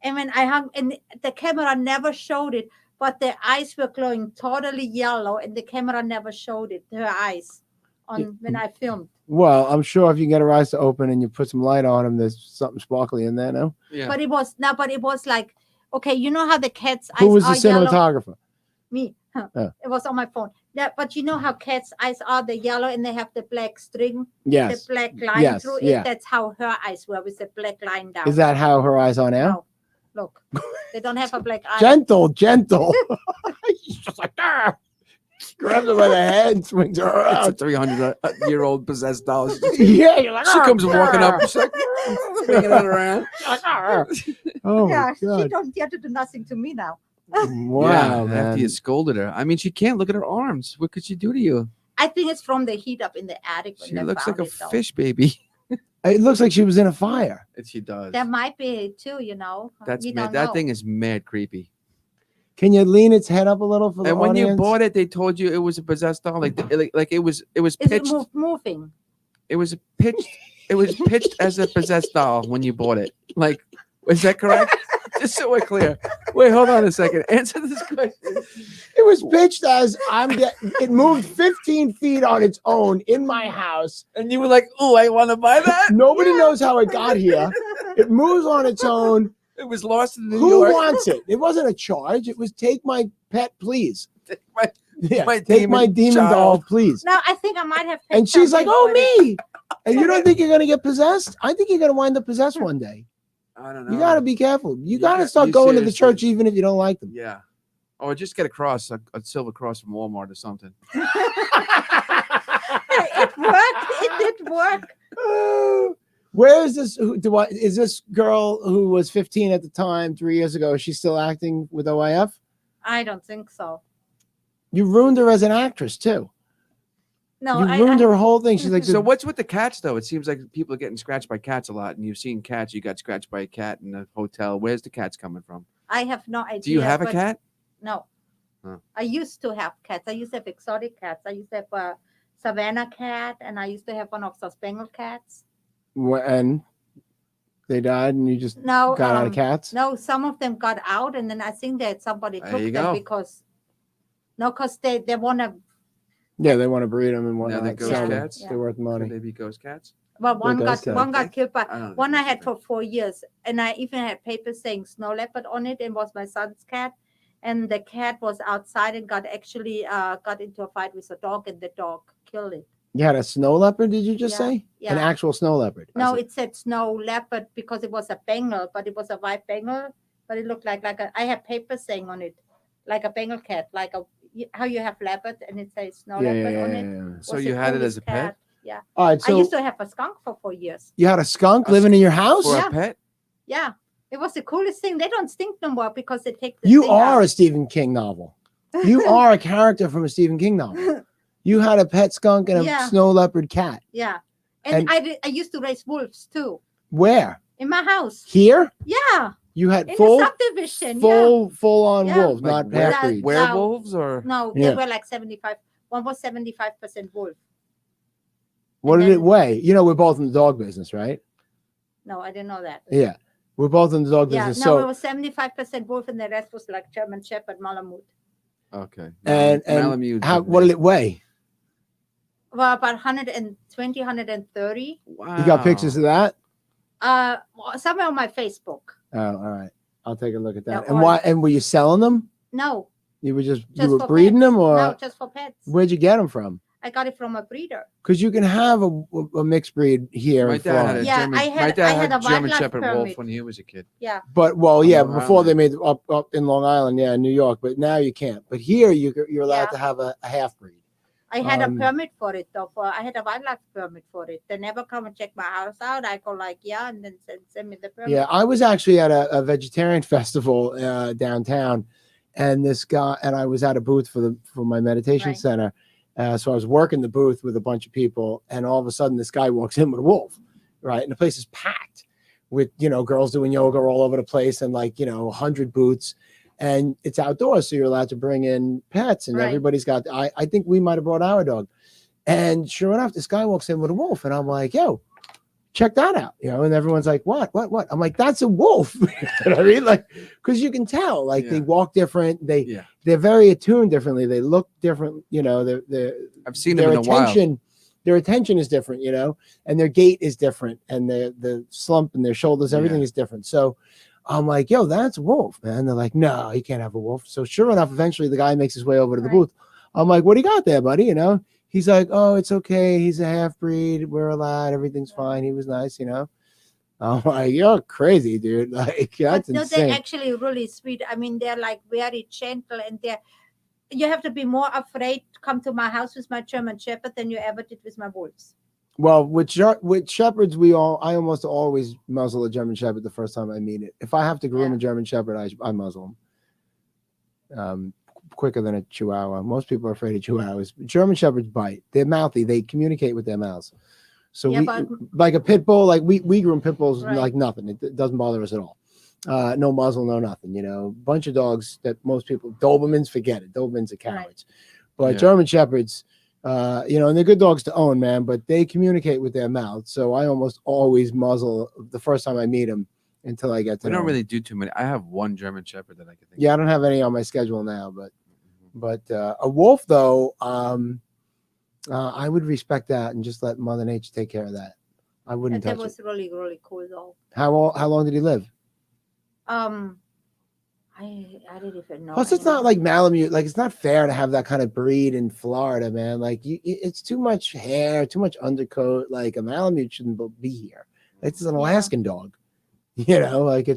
And when I hung, and the camera never showed it, but the eyes were glowing totally yellow, and the camera never showed it, her eyes, when I filmed. Well, I'm sure if you get her eyes to open and you put some light on them, there's something sparkly in there. No. Yeah. But it was like, okay, you know how the cat's eyes Who was the are yellow? cinematographer? Me. Oh. It was on my phone. Yeah, but you know how cats' eyes are, the yellow, and they have the black string, Yes. the black line Yes, through it. yeah. That's how her eyes were, with the black line down. Is that how her eyes are now? No. Look, they don't have a black eye. Gentle. She's just like, ah! Grabs her by the head and swings her It's a around. 300-year-old possessed doll. Yeah, you're like, She "Ah, comes walking up, ah." she's like, swinging it around. Like, "Ah." Oh Yeah, my she god! don't get to do nothing to me now. Wow, man. After you scolded her, I mean, she can't look at her arms. What could she do to you? I think it's from the heat up in the attic. When She they looks like found a it, though. fish baby. It looks like she was in a fire. She does. That might be too, you know. That's we mad. don't That know. thing is mad creepy. Can you lean its head up a little for the And when you audience? bought it, they told you it was a possessed doll. Like it was Is it pitched. moving? It was pitched. It was pitched as a possessed doll when you bought it. Like, is that correct? Just so we're clear. Wait, hold on a second. Answer this question. It was pitched as it moved 15 feet on its own in my house. And you were like, "Oh, I want to buy that." Nobody knows how it got here. It moves on its own. It was lost in New Who York. wants it? It wasn't a charge. It was take my pet, please. My- Yeah, my take my demon demon doll, child. please. No, I think I might have. And picked she's like, something "Oh, for it. me." And you don't think you're gonna get possessed? I think you're gonna wind up possessed one day. I don't know. You gotta be careful. You You gotta got- start you going to the seriously- church even if you don't like them. Yeah. Or just get a cross, a silver cross from Walmart or something. It worked. It did work. Where is this? Is this girl who was 15 at the time, 3 years ago? Is she still acting with OIF? I don't think so. You ruined her as an actress too. No, You ruined her whole thing. She's like, So what's with the cats though? It seems like people are getting scratched by cats a lot, and you've seen cats. You got scratched by a cat in a hotel. Where's the cats coming from? I have no idea. Do you have a but cat? No. Huh. I used to have cats. I used to have exotic cats. I used to have a Savannah cat, and I used to have one of those Bengal cats. and they died, and you just No, got out of cats. no, some of them got out, and then I think that somebody There took you them go. because they want to. Yeah, they want to breed them and Now whatnot. they're ghost sell them. cats? They're worth Could money. they be ghost cats? Well, one ghost got cat. one got killed by I don't know. one I had for 4 years, and I even had papers saying snow leopard on it, and was my son's cat, and the cat was outside and got into a fight with a dog, and the dog killed it. You had a snow leopard, did you just Yeah, say? An yeah. actual snow leopard. No, it said snow leopard because it was a Bengal, but it was a white Bengal, but it looked like I had papers saying on it, like a Bengal cat, like how you have leopard and it says snow Yeah, leopard yeah, on yeah, it. yeah. So Was you the had it coolest as a pet? Yeah. All right, I so used to have a skunk for 4 years. you had a skunk A living in your house? For Yeah. a pet? Yeah. It was the coolest thing. They don't stink no more because they take the You sting are out. a Stephen King novel. You are a character from a Stephen King novel. You had a pet skunk and a Yeah. snow leopard cat. Yeah. And, And- I used to raise wolves too Where? in my house. Here? Yeah. You had In full the subdivision. full on Yeah. wolves, Like not were- half breeds. were- werewolves or? No, Yeah. they were like 75. One was 75% wolf. What and did it then- weigh? You know, we're both in the dog business, right? No, I didn't know that. Yeah. We're both in the dog Yeah, business. no, it So was 75% wolf, and the rest was like German Shepherd, Malamute. Okay. and Malamute. how what did it weigh? Well, about 120, 130. Wow. You got pictures of that? Somewhere on my Facebook. Oh, all right. I'll take a look at that. Yeah, And or- why? And were you selling them? No, You were just Just you were for breeding pets. them, or no, just for pets. where'd you get them from? I got it from a breeder. Because you can have a mixed breed here My in dad had a Florida. Yeah, German. I my had- dad I had a German wildlife Shepherd wolf permit. when he was a kid. But well, On yeah, Long before they Island. made up in Long Island, yeah, in New York. But now you can't. But here you're allowed Yeah. to have a half breed. I had Um, a permit for it though. I had a wildlife permit for it. They never come and check my house out. I go like, yeah, and then send me the permit. Yeah, I was actually at a vegetarian festival downtown, and this guy and I was at a booth for my meditation Right. center. So I was working the booth with a bunch of people, and all of a sudden this guy walks in with a wolf, right? And the place is packed with girls doing yoga all over the place, and 100 booths, and it's outdoors, so you're allowed to bring in pets, and Right. everybody's got. I think we might have brought our dog, and sure enough, this guy walks in with a wolf, and I'm like, yo. check that out, and everyone's like, what? I'm like, that's a wolf. You know what I mean? Like, because you can tell, like they Yeah. walk different. Yeah. They're very attuned differently. They look different. I've seen them their in the wild. attention, their attention is different, and their gait is different, and the slump in their shoulders, everything Yeah. is different. So I'm like, yo, that's a wolf, man. They're like, no, he can't have a wolf. So sure enough, eventually the guy makes his way over to the Right. booth. I'm like, what do you got there, buddy? He's like, oh, it's okay. He's a half breed. We're allowed. Everything's fine. He was nice, I'm like, you're crazy, dude. Like, that's But no, insane. they're actually really sweet. I mean, they're like very gentle, and you have to be more afraid to come to my house with my German Shepherd than you ever did with my wolves. Well, with shepherds, I almost always muzzle a German Shepherd the first time I meet it. If I have to groom Yeah. a German Shepherd, I muzzle him. Quicker than a Chihuahua. Most people are afraid of Chihuahuas. German Shepherds bite. They're mouthy. They communicate with their mouths. So Yeah, we, but- like a pit bull, like we groom pit bulls Right. like nothing. It doesn't bother us at all. No muzzle, no nothing. Bunch of dogs that most people, Dobermans, forget it. Dobermans are cowards. But Yeah. German Shepherds, and they're good dogs to own, man. But they communicate with their mouths. So I almost always muzzle the first time I meet them until I get to We know don't 'em. really do too many. I have one German Shepherd that I can think. Yeah, I don't have any on my schedule now, but a wolf though, I would respect that and just let Mother Nature take care of that. I wouldn't That touch it. was really, really cool, though. How long did he live? I didn't even know. Plus, it's not like Malamute. Like, it's not fair to have that kind of breed in Florida, man. Like, it's too much hair, too much undercoat. Like, a Malamute shouldn't be here. It's an Yeah. Alaskan dog, like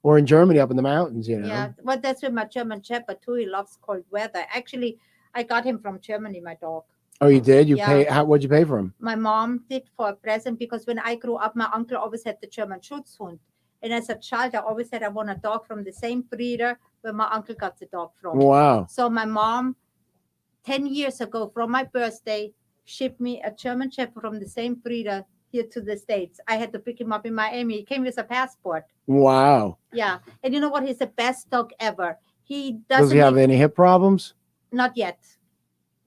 or in Germany up in the mountains, Yeah, but that's with my German Shepherd too. He loves cold weather. Actually, I got him from Germany, my dog. Oh, you did? You Yeah. what'd you pay for him? My mom did for a present because when I grew up, my uncle always had the German Schutzhund. And as a child, I always said I want a dog from the same breeder where my uncle got the dog from. Wow. So my mom, 10 years ago, from my birthday, shipped me a German Shepherd from the same breeder here to the States. I had to pick him up in Miami. He came with a passport. Wow. Yeah. And you know what? He's the best dog ever. He Does doesn't he have even- any hip problems? Not yet.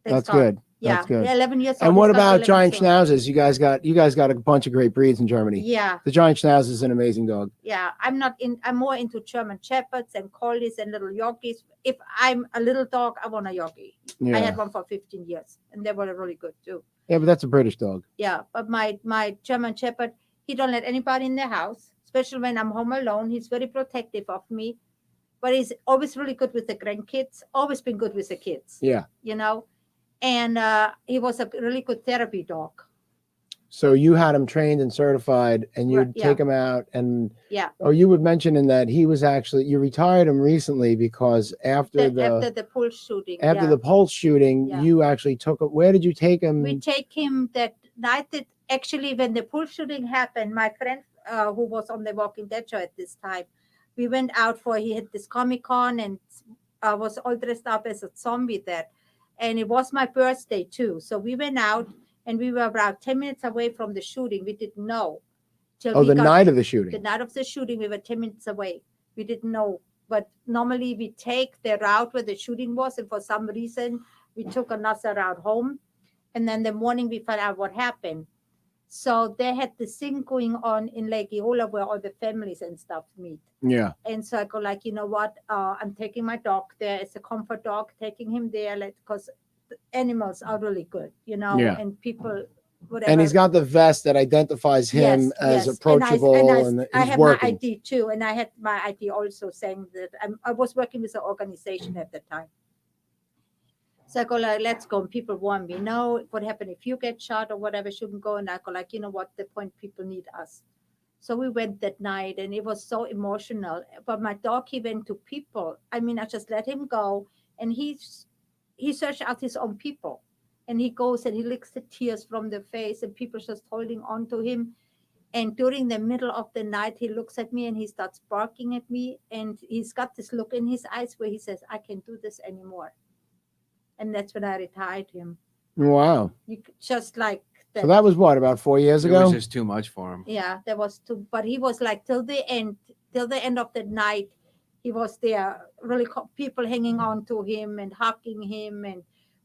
Thank That's God. good. Yeah. That's good. Yeah, 11 years old. And what He's gonna about be giant 11 soon. schnauzers? You guys got a bunch of great breeds in Germany. Yeah. The giant schnauzer is an amazing dog. Yeah. I'm more into German Shepherds and Collies and little Yorkies. If I'm a little dog, I want a Yorkie. Yeah. I had one for 15 years and they were really good too. Yeah, but that's a British dog. Yeah. But my German Shepherd, he don't let anybody in the house, especially when I'm home alone. He's very protective of me, but he's always really good with the grandkids, always been good with the kids, Yeah. and he was a really good therapy dog. So you had him trained and certified, and you'd Right, yeah. take him out, and Yeah. or you would mention in that he was actually you retired him recently because after After the pool shooting. after yeah. the Pulse shooting, Yeah. you actually took him. Where did you take him? We take him that night that actually when the pool shooting happened, my friend who was on the Walking Dead show at this time, we went out he had this Comic-Con and was all dressed up as a zombie there. And it was my birthday too. So we went out and we were about 10 minutes away from the shooting. We didn't know. Till Oh, we the got- night of the The shooting. night of the shooting, we were 10 minutes away. We didn't know. But normally we take the route where the shooting was. And for some reason, we took another route home. And then the morning we found out what happened. So they had this thing going on in Lake Eola where all the families and stuff meet. Yeah. And so I go like, you know what? I'm taking my dog there. It's a comfort dog, taking him there because animals are really good, Yeah. and people, whatever. And he's got the vest that identifies him as approachable, and I he's have working. my ID too, and I had my ID also saying that I was working with an organization at the time. So I go like, let's go. And people want me, no, what happened if you get shot or whatever, shouldn't go. And I go like, you know what, the point, people need us. So we went that night and it was so emotional. But my dog, he went to people. I mean, I just let him go and he searched out his own people. And he goes and he licks the tears from the face and people just holding on to him. And during the middle of the night, he looks at me and he starts barking at me. And he's got this look in his eyes where he says, I can't do this anymore. And that's when I retired him. Wow. Just like that. So that was what, about 4 years It ago? was just too much for him. Yeah, there was two, but he was like till the end of the night, he was there, really people hanging on to him and hugging him and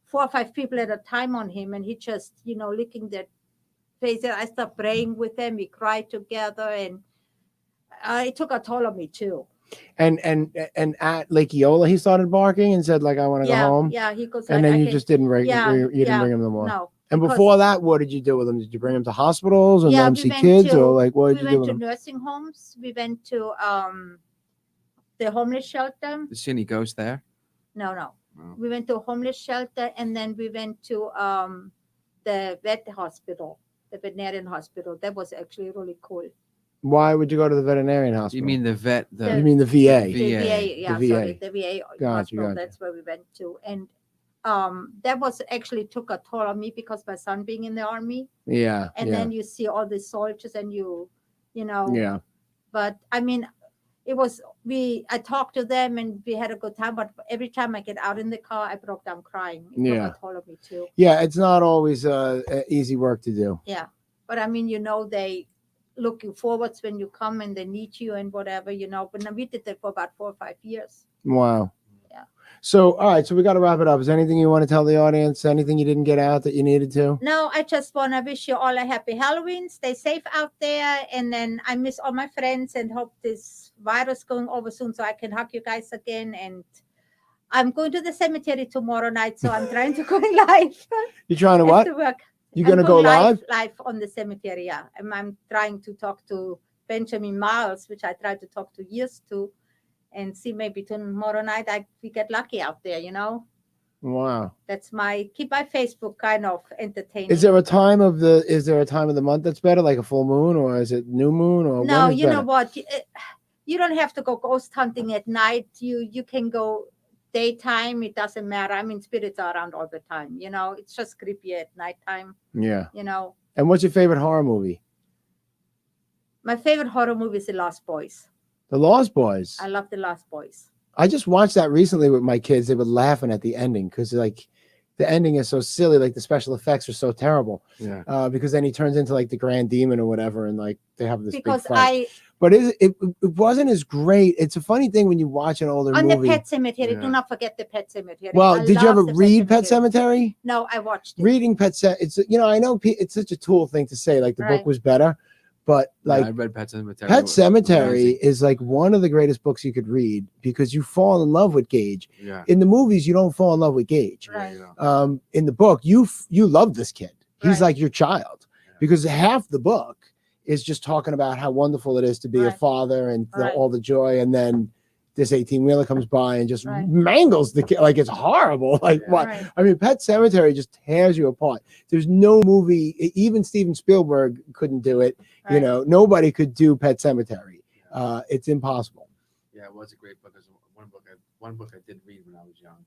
4 or 5 people at a time on him. And he just, licking their face it. I started praying with them. We cried together, and it took a toll on me too. And at Lake Eola, he started barking and said like, "I want to go home." Yeah, he goes. And like, then I you can- just didn't bring yeah, you didn't yeah, bring him no more. No. And because- before that, what did you do with him? Did you bring him to hospitals or Yeah, let him we see went kids to- or like what we did you do went with to him? nursing homes. We went to the homeless shelter. Did you see any ghosts there? No. No. We went to a homeless shelter, and then we went to the vet hospital, the veterinarian hospital. That was actually really cool. Why would you go to the veterinarian hospital? You mean the vet? The You mean the VA? The VA. VA, yeah, The sorry, VA. the VA Gotcha, hospital. gotcha. That's where we went to, and that was actually took a toll on me because my son being in the army, Yeah. and yeah. then you see all the soldiers, and you know. Yeah. But I mean, it was I talked to them, and we had a good time. But every time I get out in the car, I broke down crying. It Yeah. took a toll on me too. Yeah, it's not always easy work to do. But I mean, they looking forwards when you come and they need you and whatever, But we did that for about 4 or 5 years. Wow. Yeah. So, all right, so we got to wrap it up. Is there anything you want to tell the audience? Anything you didn't get out that you needed to? No, I just want to wish you all a happy Halloween. Stay safe out there. And then I miss all my friends and hope this virus going over soon so I can hug you guys again. And I'm going to the cemetery tomorrow night, so I'm trying to go live. You trying to what? After work. You I'm gonna go going live? Live on the cemetery, yeah. And I'm trying to talk to Benjamin Miles, which I tried to talk to years to, and see maybe tomorrow night we get lucky out there, Wow. That's keep my Facebook kind of entertaining. Is there a time of the month that's better, like a full moon, or is it new moon, or No, when is you know better? what? You don't have to go ghost hunting at night. You can go daytime. It doesn't matter. I mean, spirits are around all the time. It's just creepy at nighttime. Yeah. You And what's your favorite horror movie? My favorite horror movie is The Lost Boys. The Lost Boys. I love The Lost Boys. I just watched that recently with my kids. They were laughing at the ending because like the ending is so silly. Like the special effects are so terrible. Yeah. Because then he turns into like the Grand Demon or whatever, and like they have this Because big fight. But it wasn't as great. It's a funny thing when you watch an older on movie. the Pet Cemetery, Yeah. do not forget the Pet Cemetery. Well, I did you love ever the read Pet Cemetery? No, I watched it. Reading Pet Cemetery, I know it's such a tool thing to say. Like the book Right. was better, but like I read Pet Cemetery. Pet Cemetery Amazing. is like one of the greatest books you could read because you fall in love with Gage. Yeah. In the movies, you don't fall in love with Gage. Right. In the book, you love this kid. He's Right. like your child Yeah. because half the book is just talking about how wonderful it is to be a Right. father and Right. all the joy. And then this 18-wheeler comes by and just Right. mangles the kid. Like it's horrible. Like Yeah. what? Right. I mean, Pet Cemetery just tears you apart. There's no movie, even Steven Spielberg couldn't do it. Right. Nobody could do Pet Cemetery. It's impossible. Yeah, it was a great book. It was one book I did read when I was young.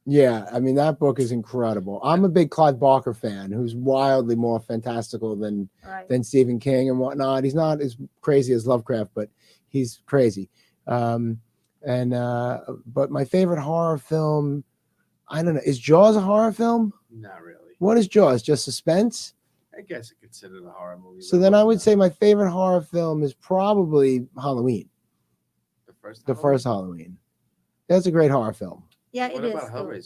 Yeah, I mean that book is incredible. I'm a big Clive Barker fan, who's wildly more fantastical than Right. Stephen King and whatnot. He's not as crazy as Lovecraft, but he's crazy. But my favorite horror film, I don't know, is Jaws a horror film? Not really. What is Jaws? Just suspense? I guess it's considered a horror movie. So but then it I would wasn't say my favorite horror film is probably Halloween, the first. the first Halloween. That's a great horror film. Yeah, What it is. about though.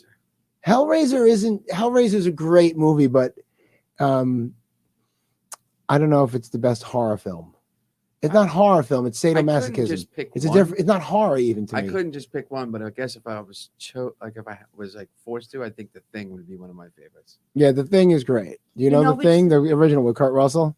Hellraiser? Hellraiser's a great movie, but I don't know if it's the best horror film. It's not horror film, it's I couldn't sadomasochism. just pick It's a one. different, it's not horror even to I me. couldn't just pick one, but I guess if I was if I was like forced to, I think The Thing would be one of my favorites. Yeah, The Thing is great. You know know The which- Thing, the original with Kurt Russell?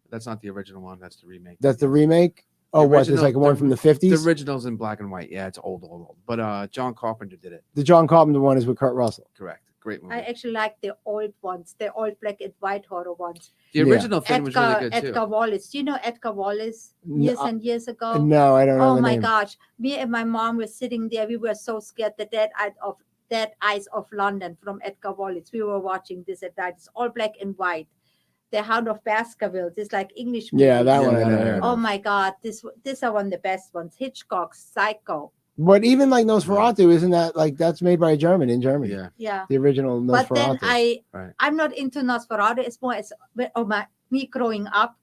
That's not the original one. That's the remake. That's the remake? Oh, what? There's original- like one the- from the The 50s? original's in black and white. Yeah, it's old. But John Carpenter did it. The John Carpenter one is with Kurt Russell. Correct. Great movie. I actually like the old ones, the old black and white horror ones. The Yeah. original Thing was really good Edgar too. Wallace. Do you know Edgar Wallace? No, Years and years ago. No, I don't know Oh the my name. gosh. Me and my mom were sitting there. We were so scared. The Dead Eyes of London from Edgar Wallace. We were watching this at night. It's all black and white. The Hound of Baskerville. This like English Yeah, movies. that Yeah, one I that I know. heard. Oh my God. This are one of the best ones. Hitchcock's Psycho. But even like Nosferatu, isn't that like that's made by a German in Germany? Yeah. Yeah. The original Nosferatu. But then Right. I'm not into Nosferatu. It's more as me growing up.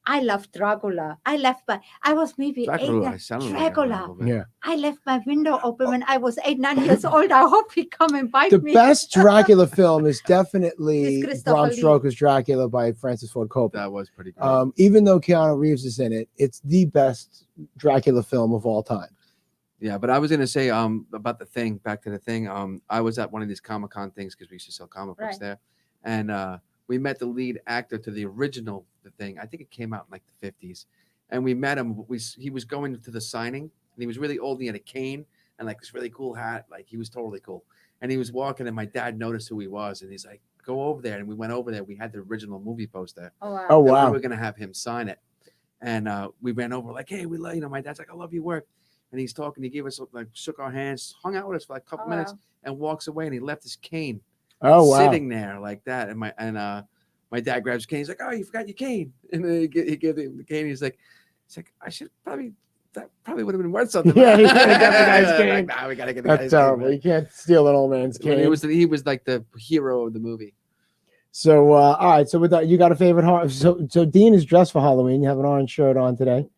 I love Dracula. I was maybe Dracula, I 8. sounded like him a Dracula. little bit. Yeah. I left my window open when I was 8, 9 years old. I hope he come and bite The me. best Dracula film is definitely It's Christopher Bram Lee. Stoker's Dracula by Francis Ford Coppola. That was pretty cool. Even though Keanu Reeves is in it, it's the best Dracula film of all time. Yeah, but I was gonna say about the thing. Back to the thing. I was at one of these Comic-Con things because we used to sell comic books Right. there, and we met the lead actor to the original The Thing. I think it came out in like the 50s, and we met him. He was going to the signing, and he was really old. And he had a cane and like this really cool hat. Like he was totally cool. And he was walking, and my dad noticed who he was, and he's like, "Go over there." And we went over there. We had the original movie poster. Oh, wow. Oh And wow. we were gonna have him sign it, and we ran over like, "Hey, we love my dad's like, I love your work." And he's talking. He gave us like shook our hands, hung out with us for like a couple Oh, minutes, wow. and walks away. And he left his cane Oh wow. sitting there like that. And my dad grabs his cane. He's like, "Oh, you forgot your cane." And then he gave him the cane. He's like, I should probably. That probably would have been worth something. Yeah, you gotta get the guy's Like, cane. nah, we gotta get the That's guy's terrible. cane. You can't steal an old man's When cane. he was like the hero of the movie. So all right. So with that, you got a favorite horror. So Dean is dressed for Halloween. You have an orange shirt on today.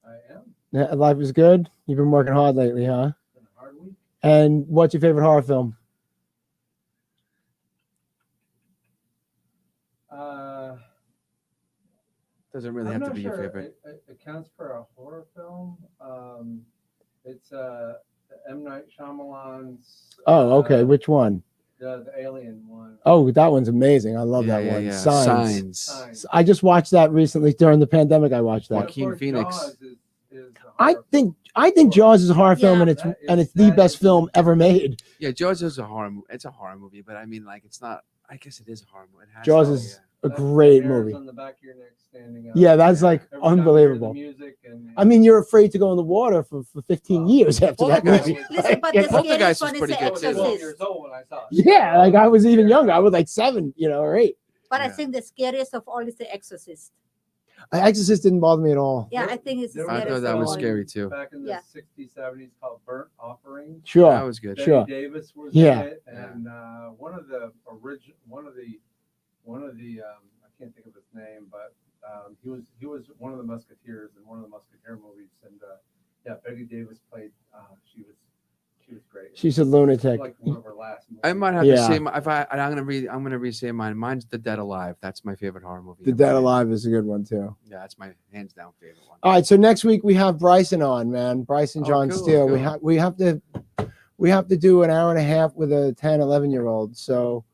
I am. Yeah, life is good. You've been working hard lately, huh? Been a hard week. And what's your favorite horror film? Doesn't really I'm have to not be your sure favorite. It counts for a horror film. It's M. Night Shyamalan's. Oh, okay. Which one? The Alien one. Oh, that one's amazing. I love that one. Signs. Signs. I just watched that recently during the pandemic. I watched And that. of Joaquin course, Phoenix. Jaws is a I horror think film. Jaws is a horror film, Yeah. and it's That and is- it's the that best is- film ever made. Yeah, Jaws is a horror. It's a horror movie, but I mean, like, it's not. I guess it is a horror movie. It has Jaws to, is yeah. a That great hairs movie. On the back of your neck standing up. Yeah, that's like Every time you hear the unbelievable. music and, I mean, you're afraid to go in the water for 15 years after that Poltergeist movie. was- Listen, but Yeah. the Poltergeist scariest was one is pretty the good, I was too. 12 Exorcist. years old when I saw it. Yeah, like I was even younger. I was like 7, or 8. But I Yeah. think the scariest of all is the Exorcist. Exorcist didn't bother me at all. Yeah, There- I think it's the there I scariest thought of that was all. scary too. Back in the Yeah. 60s, 70s, called Burnt Offering. Sure. That was good. Betty Sure. Davis was Yeah. in it, and one of the I can't think of his name, but he was one of the Musketeers in one of the Musketeer movies, and yeah, Betty Davis played. She was great. She's a It was lunatic. like one of her last movies. I might have Yeah. to say I'm gonna re-say mine. Mine's The Dead Alive. That's my favorite horror movie. The ever Dead made. Alive is a good one too. Yeah, that's my hands down favorite one. All right, so next week we have Bryson on, man. Bryson Oh, John cool, Steele. cool. We have to do an hour and a half with a 10, 11-year-old. So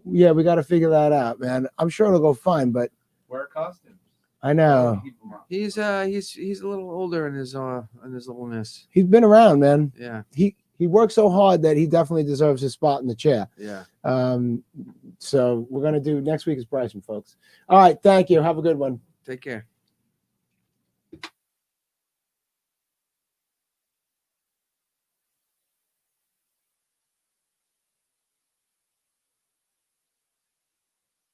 yeah, we got to figure that out, man. I'm sure it'll go fine, but Wear costumes. I know Keep 'em up. He's a little older in his littleness. he's been around, man. Yeah, He works so hard that he definitely deserves his spot in the chair. yeah. So we're gonna do next week is Bryson, folks. All right, thank you. Have a good one. Take care.